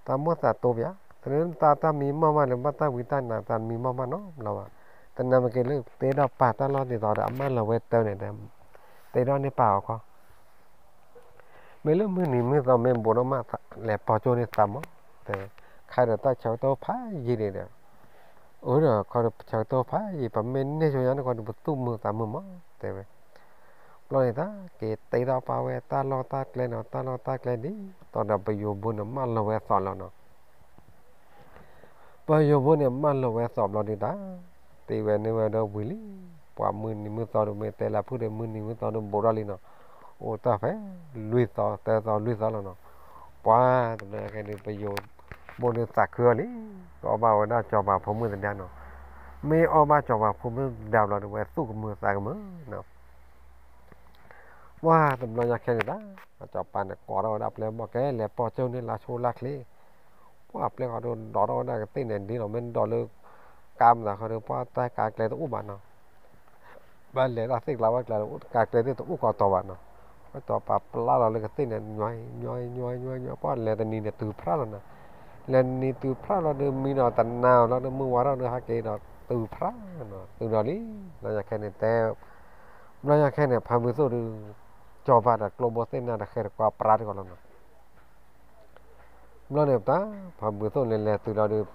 ตามมุตาโตยาแต่เรื่องตามีมาเลยมาตาวิตันนะตามีมาน้องเราอ่ะแต่นั่นมันเกี่ยวเตะดอกป่าตาเราติดต่อได้มาเราเวทเตอร์เนี่ยแต่ดอนในป่าก็ไม่รู้มือนี่มือเราไม่บุญมากแหละพอโจนี่ตามแต่ใครเราตัดเชาตัวพายยีเดียวเนาะเขาเชาตัวพายยีปั๊มเมนเนี่ยช่วยยันคนบุตรมือตามมือมั้งแต่เว้ยเราเนี่ยตาเกตตีเราป่าเวตาเราตาเกลนตาเราตาเกลนี่ตอนเราไปอยู่บนมันเราเวสอนเราเนาะไปอยู่บนเนี่ยมันเราเวสอบเราดีตาตีเวนี่เวเราวิลีปว่ามือนี่มือตอนเราไม่แต่ละพูดเดี๋ยวมือนี่มือตอนเราโบราณเลยเนาะ ô ta phải lùi tao ta tao lùi tao là nó quá tụi này cái này bây giờ bọn nó tạc cửa đi ở bao đó cho vào phòng mưa thành ra nó mấy ở ba cho vào phòng mưa đào là đượcสู้กับมือตากมือเนาะว่าตำรวจอยากแค่นี้นะจอบปานก่อเราดับแล้วบอกแกแล้วพอเจ้านี่ลาโชลักเลยว่าเปล่าโดนดอเราได้ก็ตีเนี่ยดีเราไม่ดอเลยกามนะเขาเรียกว่าใต้กาเกลตัวอุบานเนาะบ้านเลยเราสิ่งเราว่าเกลกาเกลตัวอุกอตัววันเนาะก็ต่อปรับลาเราเลยก็ตีเนี่ยย่อยป้อนแล้วแต่นี่เนี่ยตือพระแล้วนะแล้วนี่ตือพระเราเดิมมีเนาะตันนาวเราเดิมมือวาเราเดิมฮักเกเนาะตือพระเนาะตือเรานี้เราอยากแค่เนี่ยแต่เราอยากแค่เนี่ยพามือสู้ดูจอบาดกลบเส้นน่ะแค่กว่าปราดก่อนแล้วเนาะเราเนี่ยตาพามือสู้เนี่ยแหละตือเราเดิม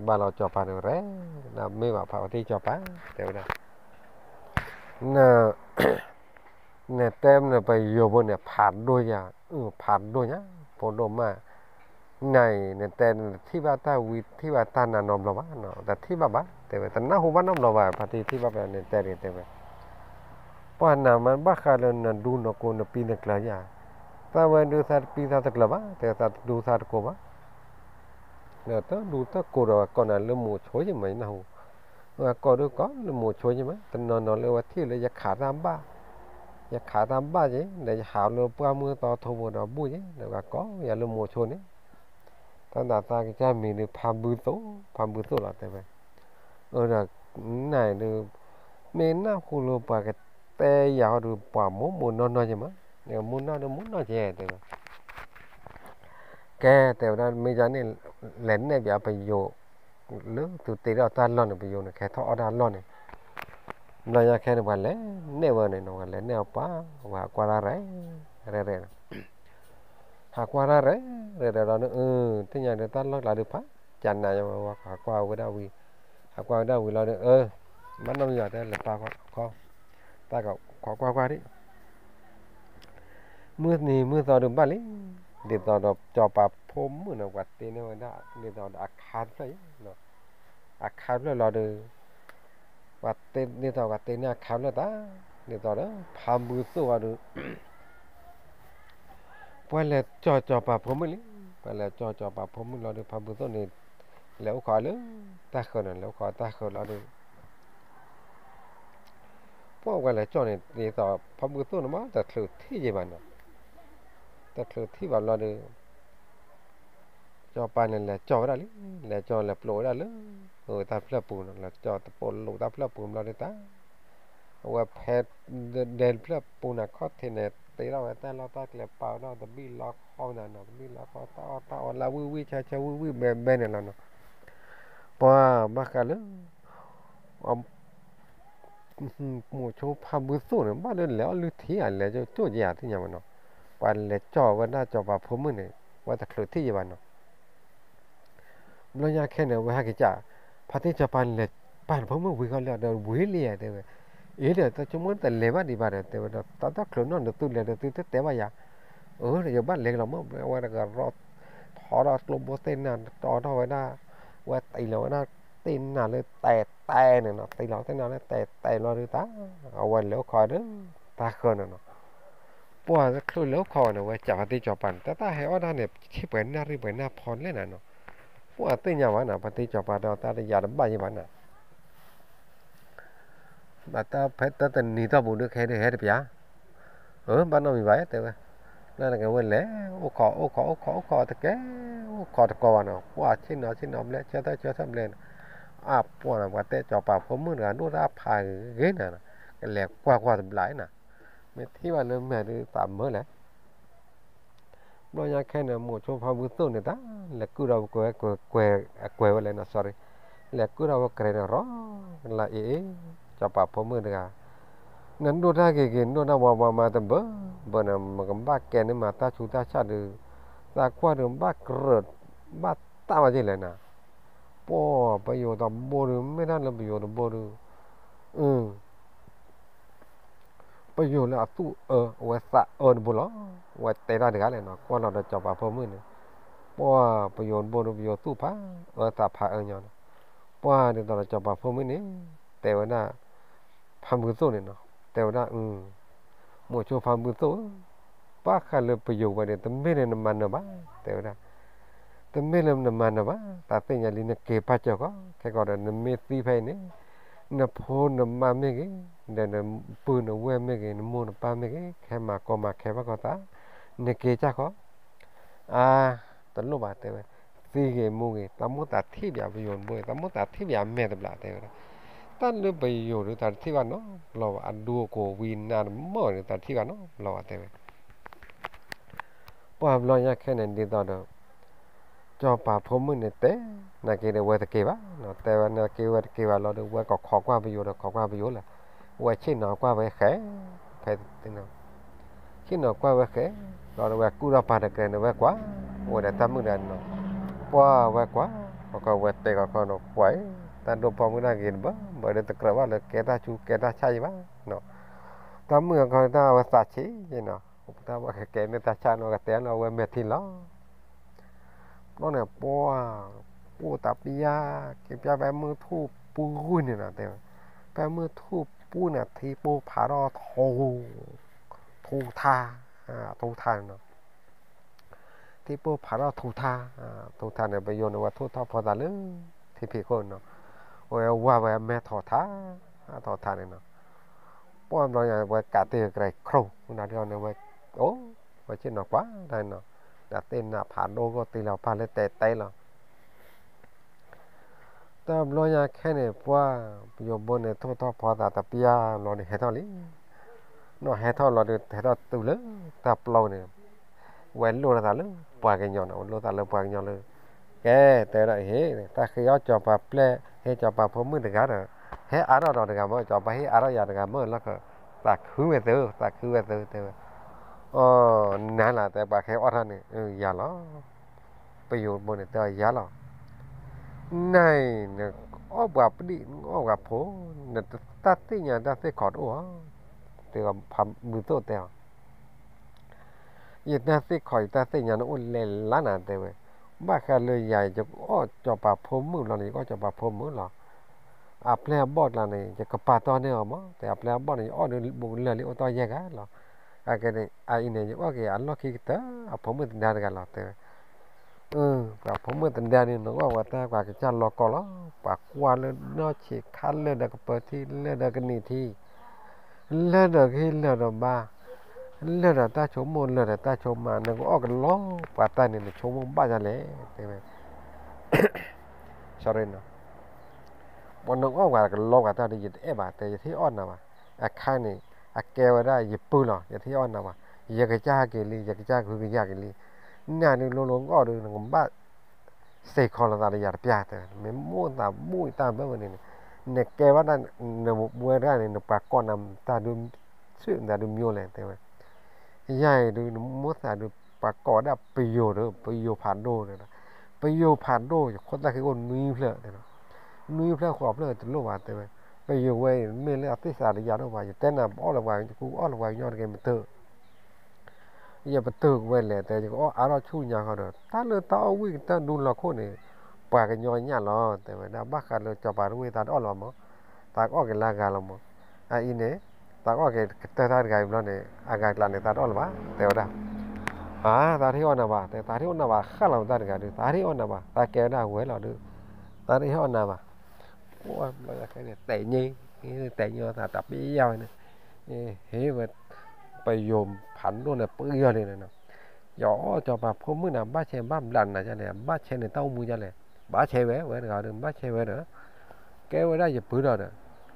บ้านเราจอบาดเนี่ยแร่นะไม่ว่าพาที่จอบาเดี๋ยวนะน่ะ เนี่ยเต็มเนี่ยไปโยบเนี่ยผ่านด้วยอ่ะผ่านด้วยนะพอดมาในเนี่ยแต่ที่บ้านตาวิที่บ้านตานานอมเราบ้านเนาะแต่ที่บ้านแต่ว่าแต่น้าหูบ้านน้อมเราบ้านพอดีที่บ้านเนี่ยแต่ว่าเพราะน่ะมันบ้าคาร์ลดูนกูนปีนักลายาแต่ว่าดูสัตว์ปีสัตว์กลับบ้าแต่สัตว์ดูสัตว์กูบ้าเนี่ยต้องดูต้องกูเราก่อนนั้นเรื่องหมูช่วยยังไงนะหูว่าก่อนดูก่อนเรื่องหมูช่วยยังไงแต่นอนเลยว่าที่เลยจะขาดน้ำบ้าอยากขาตามบ้านจีเดี๋ยวหาเรือปลามือต่อทบดอกบุ้ยเดี๋ยวก็อย่าลืมหมดชนนี่ตั้งแต่ตาก็จะมีเรือพามบือโตละแต่ไปเดี๋ยวไหนเรือเมน่าคูเรือปลาก็แต่ยาวเรือปลาหมุนนอนใช่ไหมเดี๋ยวหมุนนอนแย่แต่แกแต่ว่าไม่จานนี่เล่นเนี่ยแบบไปโยหรือตัวตีเราตาล้อนไปโยเนี่ยแค่ท่อด้านล้อนเนี่ยเราอยากแค่วันเล่เนี่ยวันเนี่ยน้องวันเล่เนี่ยป้าว่าควาระเร่หากว่าระเร่เราเนี่ยที่อย่างเดียวตั้งล็อกหลายเดือนป้าจันนายว่าหากว่าดาวีหากว่าดาวีเราเนี่ยมันน้ำยาแต่ละป้าก็ตาก็ขอดิเมื่อตอนเดิมบ้านนี้เดี๋ยวตอนจอปาผมเมื่อนักวัดเตเนี่ยวันนั้นเดี๋ยวตอนอาคารไปเนาะอาคารแล้วเราเดินวัดเตเนี่ยตอนวัดเตเนี่ยอาคารแล้วตา เนี่ยตอนนั้นพามือสู้ว่าดูพอแล้วจ่อปะผมเลยพอแล้วจ่อปะผมเราดูพามือสู้เนี่ยแล้วขอเลยตาคนนั้นแล้วขอตาคนเราดูพวกกันแล้วจ่อเนี่ยต่อพามือสู้นะมั้งแต่ถือที่ยี่มันเนาะแต่ถือที่ว่าเราดูจ่อปานนั่นแหละจ่อได้เลยแล้วจ่อแล้วโปรได้เลยตาเพลปูนแล้วจ่อตะปนลูกตาเพลปูนเราได้ตาว่าแพทเดินเพลปูนข้อเทเนตตีเราแต่เราตาเกลียเปล่าเราแต่บีล็อกห้องนั่นเนาะบีล็อกตาเราวิชาวิแม่เนี่ยเราเนาะเพราะมากันเลยหมู่ชพามือสู้เนี่ยบ้านเดินแล้วลือที่อันแล้วจะโจ้ยาที่ยังมันเนาะวันเล็จ่อวันหน้าจ่อปาผมมือเนี่ยว่าแต่คลือที่ยังมันเนาะเราอยากแค่เนี่ยว่าหากจะพัฒนาปันเล็ปันผมมือวิ่งกันแล้วเดินวิ่งเลี้ยเดี๋ยวเดี๋ยวแต่ชั่วโมงแต่เลี้ยบ้านดีบ้านเดี๋ยวตอนคลืนนอนเดี๋ยวตื่นเลยเดี๋ยวตื่นแต่ว่าอย่าเดี๋ยวบ้านเล็กเราเมื่อวันก็รอถอดกลมโบเซนน่ะต่อเท่าไว้หน้าว่าตีเราหน้าตีนน่ะเลยแต่เนี่ยเนาะตีเราแต่น่ะเลยแต่เราดูตาเอาวันแล้วคอยเด้อตาคนเนาะปัวจะคลืนแล้วคอยเนาะว่าจับตีจับปันแต่ตาให้ว่าเนี่ยที่เป็นหน้ารีเป็นหน้าพรเลยนะเนาะปัวตีอย่างวันน่ะปฏิจับปันเราตาได้ยาดบ้านยังวันน่ะบัดตาเพชรตานี่ตาบุญแค่ได้แค่ได้ปะบ้านเรามีไว้แต่ว่านั่นก็วันแล้วโอ้ขอตะแกโอ้ขอตะกอนเนาะว่าชิ้นหนอมแล้วเชื่อทำเลยปัวน่ะว่าแต่จับปากผมมือกันนู่นรับพายเงี้ยน่ะก็แหลกกว่าทำหลายน่ะไม่ที่ว่าเริ่มแม่ดูตามเมื่อแหละเราอยากแค่เนี่ยหมู่ชมพาบุตรเนี่ยตาแหลกกูเรากวยอะไรนะ sorry แหลกกูเราเกรงร้อนละจับปากผมมือกันนั้นดูท่าเก่งดูน่าว่ามาแต่เบอร์น่ะมันก็บ้าแกนี่มาตาชูตาชาดูตากว่าเรื่องบ้าเกิดบ้าตามาจีเลยนะป้อประโยชน์ต่อบ่ดูไม่ได้เลยประโยชน์ต่อบ่ดูอืมประโยชน์แล้วตู้ว่าสะบุหรอว่าแต่ละเดือนเลยเนาะก่อนเราจะจับปากผมมือเนี่ยป้อประโยชน์บ่ดูประโยชน์ตู้ผ้าตาผ้าเนี่ยป้อเดี๋ยวเราจับปากผมมือเนี่ยแต่ว่าน่ะพามือสู้เนี่ยเนาะแต่ว่าน่ะหมู่ชมพามือสู้ป้าขันเลยประโยชน์ว่าเนี่ยแต่ไม่ได้น้ำมันนะบ้าแต่ว่าแต่ไม่เริ่มน้ำมันนะบ้าแต่เสียงลินเก็บปัจจัยก็แค่ก่อนน้ำเมสีไฟเนี่ยน้ำพูน้ำมันไม่กี่เดี๋ยวน้ำปืนน้ำเวไม่กี่น้ำมูน้ำปลาไม่กี่แค่มาก็มาแค่ว่าก็ตาเนี่ยเกจ้าก็ตลกบ้าแต่ว่าสีเกมูเกตามุตาที่แบบประโยชน์บ่อยตามุตาที่แบบแม่ตบลาแต่ว่าตั้งเรื่องประโยชน์หรือแต่ที่ว่าเนาะเราอันดูโกวินนานมั่วหรือแต่ที่ว่าเนาะเราแต่ว่าพอเราอยากแค่นั้นดีต่อเนาะcho bà phô mưng này té là cái này quay thật kỳ bá nó té là kêu là được quay cọc khó qua ví dụ là quay trên nó qua với khé phải thế nào trên nó qua với khé rồi là quay cú ra bà được cái nó quay quá quay để tâm mưng này nó qua quay quá hoặc là quay té còn nó quay ta đồ phong cái này kìa bá bởi để thực ra là cái ta chay bá nó tâm mưng còn ta quay sạch chế vậy nó ta quay cái này ta chay nó cái té nó quay mệt thì nó nó này po tập bia cái bia bé mưa thu pu này nè thế bé mưa thu pu này thì po phá đó thu tha nó thì po phá đó thu tha này bây giờ nó thu tha phá lớn thì phải con nó rồi qua về mẹ thọ tha này nó po em nói về cả tiền cái khâu nó đi nó về về trên nó quá đây nó đã tên là phá đô có tiền là phá lên tệ là ta lo nhà cái này qua bây giờ này thôi phá ta bia lo này hết thôi nó hết thôi lo được hết thôi từ lớn ta lâu này quen luôn là ta lớn qua cái nhỏ nó luôn ta lớn qua cái nhỏ lớn cái tệ lại hết ta khi ở cho bà ple hay cho bà phô mới được cái rồi hết ở đó được cái mới cho bà hết ở đó giờ được cái mới là cái ta cứ về từนั่นแหละแต่บางแค่อดท่านนี่อย่าล้อประโยชน์บนเนี่ยแต่อย่าล้อในเนี่ยแบบนี้แบบโผเนี่ยตัดที่เนี่ยตัดที่ขอดอ้วแต่ว่าพับมือโตแต่ยันตัดที่ข่อยตัดที่เนี่ยนั่นเล่นล้านนั่นแต่ว่าบ้าแค่เลยใหญ่จะจะปรับพรมมือเรานี่ก็จะปรับพรมมือเรา apply bot là nàyจะกับปาตอนเนี่ยมั้งแต่ apply bot นี่อ้อเดือนบุญเลยโอตอแยกกันหรออาเนี่ยเนี่ยว่าแกอันล็อกขี้ตาผมไม่ตันได้กันหรอกแต่แบบผมไม่ตันได้เนี่ยน้องว่าแต่กว่าจะล็อกก็แล้วปากว่าเลยนอชิคันเลยเด็กเปิดที่เลยเด็กนี่ที่เลยเด็กที่เลยเด็กบ้าเลยเด็กตาชมมนเลยเด็กตาชมมาเนี่ยก็ออกกันล้อปาตาเนี่ยชมบ้าจังเลยใช่ไหม sorry เนาะ วันนึงว่ากันลงกันตอนนี้ยึดบ้าแต่ยึดที่อ่อนนะว่าข้างนี้แกว่าได้ยึดปืนหรอยึดที่อ่อนนะว่าอยากจะจ้าเกลีอยากจะจ้าคืออยากเกลีนี่นี่ลงก็ดูนึงบ้าเสกคอละตาเลยอยากเปียแต่ไม่มุ่งตามแบบนี้เนี่ยแกว่าได้เนี่ยบัวได้เนี่ยปากก้อนนำตาดูชื่อตาดูมีอะไรแต่ว่าใหญ่ดูมั่วตาดูปากก้อนได้ไปโยดไปโยผ่านโดเลยนะไปโยผ่านโดคนตาคือคนมีเพลเนี่ยnuôi phèo khopเลยตัวว่าแต่ไปอยู่ไว้ไม่เลยติสารยาเอาไว้แต่น่ะอ้อละไว้กูอ้อละไว้ย้อนกันมาเตออย่าไปเตอไว้แหละแต่ก็อ้อเราชูญาเขาเด้อถ้าเลยตาเอาวิ่งตาดูละคนนี่ปากกันย้อนญาล้อแต่ว่าดาบักกันเลยจับปารู้ตาอ้อละมั้งตาอ้อกันลากาละมั้งอีเนี่ยตาอ้อกันตาตาไกบล้อเนี่ยอากาศลานเนี่ยตาอ้อละวะแต่ว่าตาที่อ้อนะว่าแต่ตาที่อ้อนะว่าข้าเราตาไกดูตาที่อ้อนะว่าตาแกได้หวยเราดูตาที่อ้อนะว่าว่ามันcái này tệ như là tập bây giờ này thế mà bây giờ phản luôn là bây giờ này nè gió cho bà hôm mới nào ba xe ba lần là cho này ba xe này tao mua cho này ba xe vé vậy rồi đừng ba xe vé nữa kéo ở đây giờ bữa rồi nè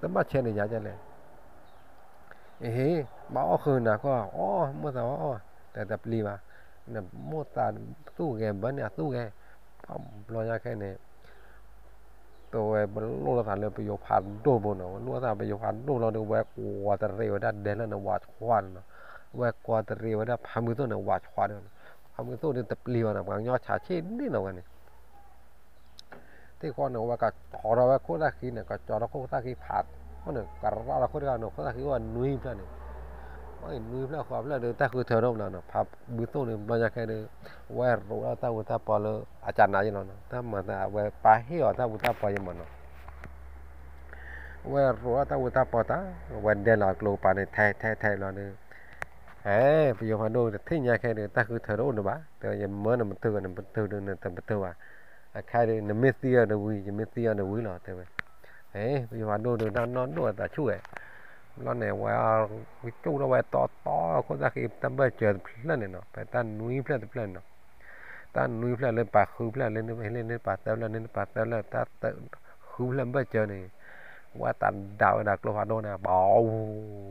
tấm ba xe này giá cho này thế bảo khơi nào có mua sao để tập li mà nè mua ta tu game bên nhà tu game không lo ra cái nàyตัวลูกเราเลยไปโยพันโดบนเนาะลูกเราไปโยพันโดเราเนี่ยแวกกว่าตะเรียวได้เดินแล้วเนี่ยวัดควันเนาะแวกกว่าตะเรียวได้พามือตัวเนี่ยวัดควันเนาะพามือตัวเนี่ยตะเลียวนะบางยอดชาเช่นนี่เนาะกันนี่ที่คนเนี่ยว่าก็จอเราว่าโคตรขี้เนี่ยก็จอเราโคตรขี้ผัดเพราะเนี่ยการเราโคตรกันเนาะโคตรขี้ว่านุ่ยเพื่อนเนี่ยไม่นุ่ยเพื่อนความแล้วเดินแต่คือเธอเราเนาะพามือตัวเนี่ยบางอย่างแค่เนี่ยแวกรู้แล้วแต่ว่าถ้าพอเลยอาจารย์นายเนาะถ้ามาแต่แวกไปเหี้ยถ้าว่าถ้าพอยังมันเนาะว่ารู้ว่าตาวุตาปอตาวันเดียร์หลอกโลปาเนี่ยไทยหลอกเนี่ยประโยชน์พันโดที่ยาแค่เนี่ยตาคือเธอรู้หรือเปล่าแต่ยังเมื่อนั้นมันเตือนมันเตือนเนี่ยแต่มันเตือนแค่เนี่ยไม่เสียเนี่ยวิ่งไม่เสียเนี่ยวิ่งหรอกแต่ว่าประโยชน์พันโดเนี่ยนอนด้วยแต่ช่วยแล้วเนี่ยว่าวิจูเราไว้ต่อคนตาคือตั้งแต่เจอเพลินเนี่ยเนาะไปตั้งนุ้ยเพลินเนาะตั้งนุ้ยเพลินเลยปากคือเพลินเลยเล่นปากเต้าเลยปากเต้าเลยตาคือเพลินไปเจอเนี่ยว่าตันดาวดักโลหะโดนะเบา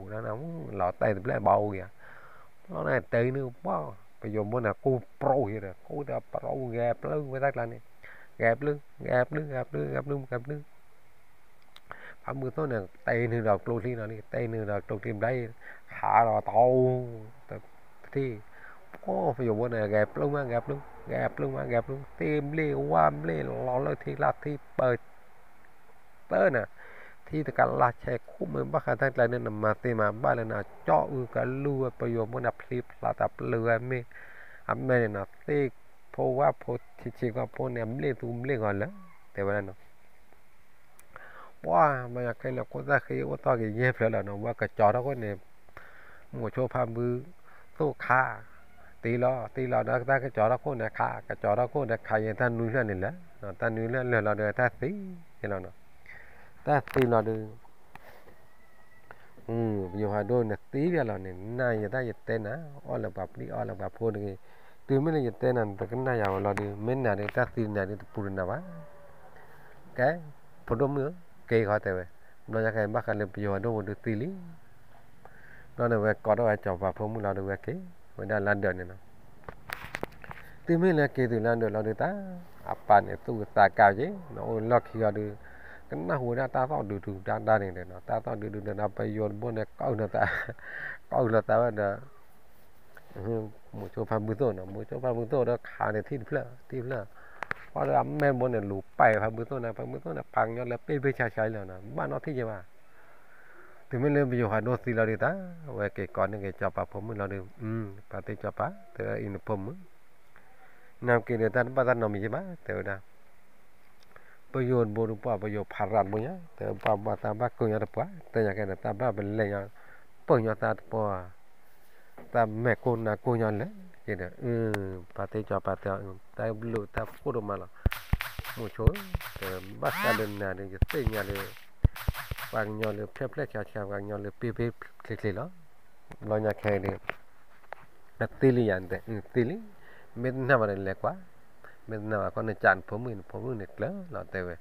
แล้วนะหล่อเตะเลยเบาอย่างแล้วเนี่ยเตะนึกว่าไปโยมบนน่ะกูโปรอยู่เลยกูจะโปรแกปลึ้งไว้ตักแล้วนี่แกปลึ้งพามือต้นเนี่ยเตะนึกดอกโลที่นั่นนี่เตะนึกดอกโลทีมได้ขาเราโตแต่ที่โอ้ไปโยมบนเนี่ยแกปลึ้งมาแกปลึ้งเต็มเลี้ยวว่ามเลี้ยวล้อเลยที่ลาที่เปิดเตอร์น่ะที่ตะการลาแชคุ้มเหมือนบ้าขาทั้งหลายเนี่ยนำมาเตมาบ้านเลยนะเจาะกันลูประโยชน์มันพลิปลาตับเรือไม่เนี่ยนะเตเพราะว่าพอชิๆก็พอเนี่ยเลี้ยตุ้มเลี้ยก่อนแล้วแต่ว่านั่นว่ามันอยากให้เราก็ได้คือว่าตอนกี่เงี้ยแล้วเนาะว่ากระจอกแล้วก็เนี่ยหมูโชว์พามือสู้ขาตีล้อนะถ้ากระจอกแล้วก็เนี่ยขากระจอกแล้วก็เนี่ยขาอย่างท่านนุ่ยนั่นนี่แหละท่านนุ่ยนั่นเราเดินท่าสีเห็นแล้วเนาะท่าสีเราเดินอยู่หาโดนเนี่ยตีเดียวเราเนี่ยน่าจะได้ยัดเต้นนะอ้อหลังแบบนี้อ้อหลังแบบพูดงี้ตื่นไม่ได้ยัดเต้นนั่นแต่ก็น่าจะเราดูไม่น่าได้ท่าสีน่าได้พูดนะวะแกพูดตรงนี้เกย์เขาแต่ว่าเราจะแข่งบ้ากันเลยไปอยู่หาโดนดูตีลีเราเนี่ยว่าก่อนเราไปจับแบบพวกมึงเราดูว่าเกย์วันนั้นลันเดินเนี่ยเนาะตื่นไม่เลยเกย์ตื่นลันเดินเราดูตาapaเนี่ยตู้ตากาวจีเนาะล็อกขี้เราดูกันน่าหัวหน้าตาต้องดูด้านนี่เนาะตาต้องดูเนี่ยนะไปโยนบนเนี่ยก้าวเนี่ยตาว่าเนี่ยมูโจพามือโตเนาะมูโจพามือโตแล้วขาเนี่ยที่เพลอพอเราแม่บนเนี่ยหลุดไปพามือโตเนี่ยพังยอดแล้วเป้ชายเลยนะบ้านนอกที่จะว่าถึงไม่เริ่มไปอยู่หาโนซีเราดีตาไว้เกี่ยก่อนเนี่ยจับปะผมเราดูปฏิจับปะแต่อินผมน้ำกินเดือดตาบ้านนอมีใช่ไหมแต่ว่า ประโยชน์บุรุษป่าประโยชน์พารันบุญยะแต่ป่าป่าตาบ้ากุญยาตป่าแต่ยังไงนะตาบ้าเป็นเลยยังปุ่นยาตาป่าตาแม่กุนนะกุญยาเลยgituปาเตจอปาเตตาบลูตาพูดมาละมุชนแต่บ้าการเดินนาเนี่ยจะเตยเนี่ยเลยบางยอเลยเพลชาบางยอเลยปีคลิแล้วลอยยาแค่เนี่ยนัดตีลียันแต่ตีลีไม่น่ามาเลยกว่าไม่น่ามาก็ในจานผมมือเนี่ยแล้วเราแต่เว้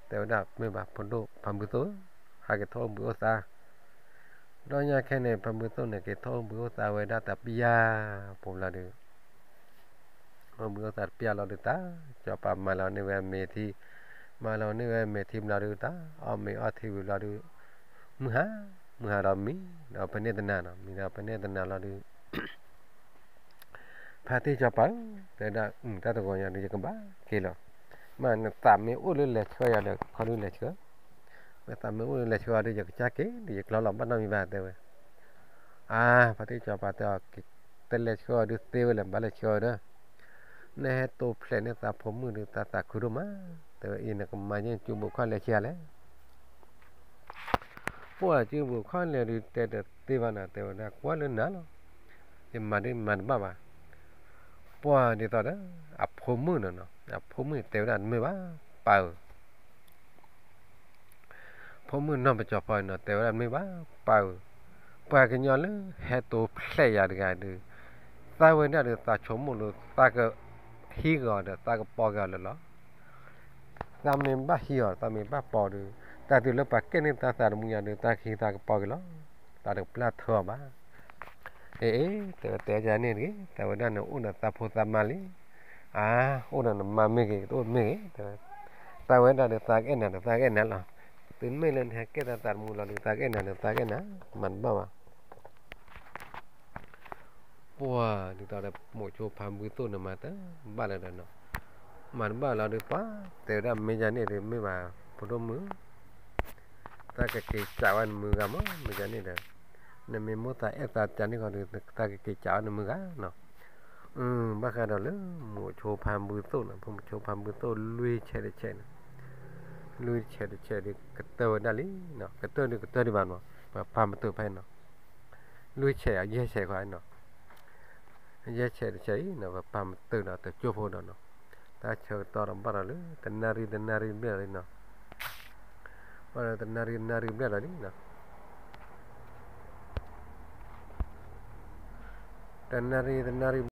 แต่ว่าดับไม่บ้าพนดูพัมบุตรหากทอบุษาลอยยาแค่เนี่ยพัมบุตรเนี่ยเกทอบุษาไว้ได้แต่ปิยาผมละดูมือตัดเปียเราดูตาจะปามาเราเนี่ยเมทีมาเราเนี่ยเมทีมเราดูตาเอาไม่เอาทีเราดูมือหาเรามีเราเป็นเนตนาเนาะมีเราเป็นเนตนาเราดูพาที่จะไปแต่ได้แต่ตัวอย่างนี้จะบ้าเกี่ยวมันตามไม่อุ้ยเลยช่วยอะไรเขาดูเลยช่วยแต่ตามไม่อุ้ยเลยช่วยอะไรจะจักเก๋ดีเราหลับบ้านเรามีบ้านเดียวพาที่จะไปแต่เตเลยช่วยดูเตี้ยเลยบ้านเลยช่วยเด้อเนี่ยตัวเพลนเนี่ยตาผมมือดูตาคุรุมาแต่อีนี่ก็มาเนี่ยจูบุคอนเลยเชียร์เลยพวกจูบุคอนเลยดูแต่ตีวันน่ะแต่ว่าคว้าเรื่องนั้นหรอยังมาดิมันบ้าบ้าพวกเดี๋ยวตอนนั้นผมมือเนาะผมมือแต่ว่าไม่ว่าเปล่าผมมือน้องไปจับไปเนาะแต่ว่าไม่ว่าเปล่ากันย้อนเลยให้ตัวเพลย์อย่างเงี้ยดูตาเว้นเนี่ยดูตาชมมือดูตาก็ฮีก่อนเด้อตาก็ปอกันเลยเหรอตาไม่บ้าฮีอ่ะตาไม่บ้าปอดูตาดูแล้วปากเก่งนี่ตาสารมุงยาดูตาขี้ตาก็ปอกันแล้วตาเด็กพลาดเถอะบ้าแต่จานี่ดิแต่ว่านั่นอุ่นตาพูดตามาลีอุ่นมาไม่กี่ตัวไม่กี่ตาเว้นนั่นตาแก่นั่นล่ะตื่นไม่เล่นแฮกเก็ตตามูลาดูตาแก่นั่นมันบ้าปัวดูตาแบบหมดโชว์พามมือต้นมาตั้งบ้านอะไรเนาะมันบ้านเราดูป้าแต่ได้ไม่จานี่เลยไม่มาพอดมือตาเกจาวันมือกันมั้งไม่จานี่เลยเนี่ยมีมุตาตาจานี่ก็ดูตาเกจาวันมือกันเนาะบ้ากันเราเลยหมดโชว์พามมือต้นผมโชว์พามมือต้นลุยเฉยลุยเฉยกระเตอร์นั่นเลยเนาะกระเตอร์ดีบ้านเนาะพามมือต้นไปเนาะลุยเฉยเยอะเฉยกว่าเนาะเยอะเฉยเนาะพามมือต้นเนาะแต่จูบหัวเนาะตาเชื่อตอรำบาร์เลยแต่นารีเบี้ยเลยเนาะว่าแต่นารีเบี้ยเลยเนาะแต่นารี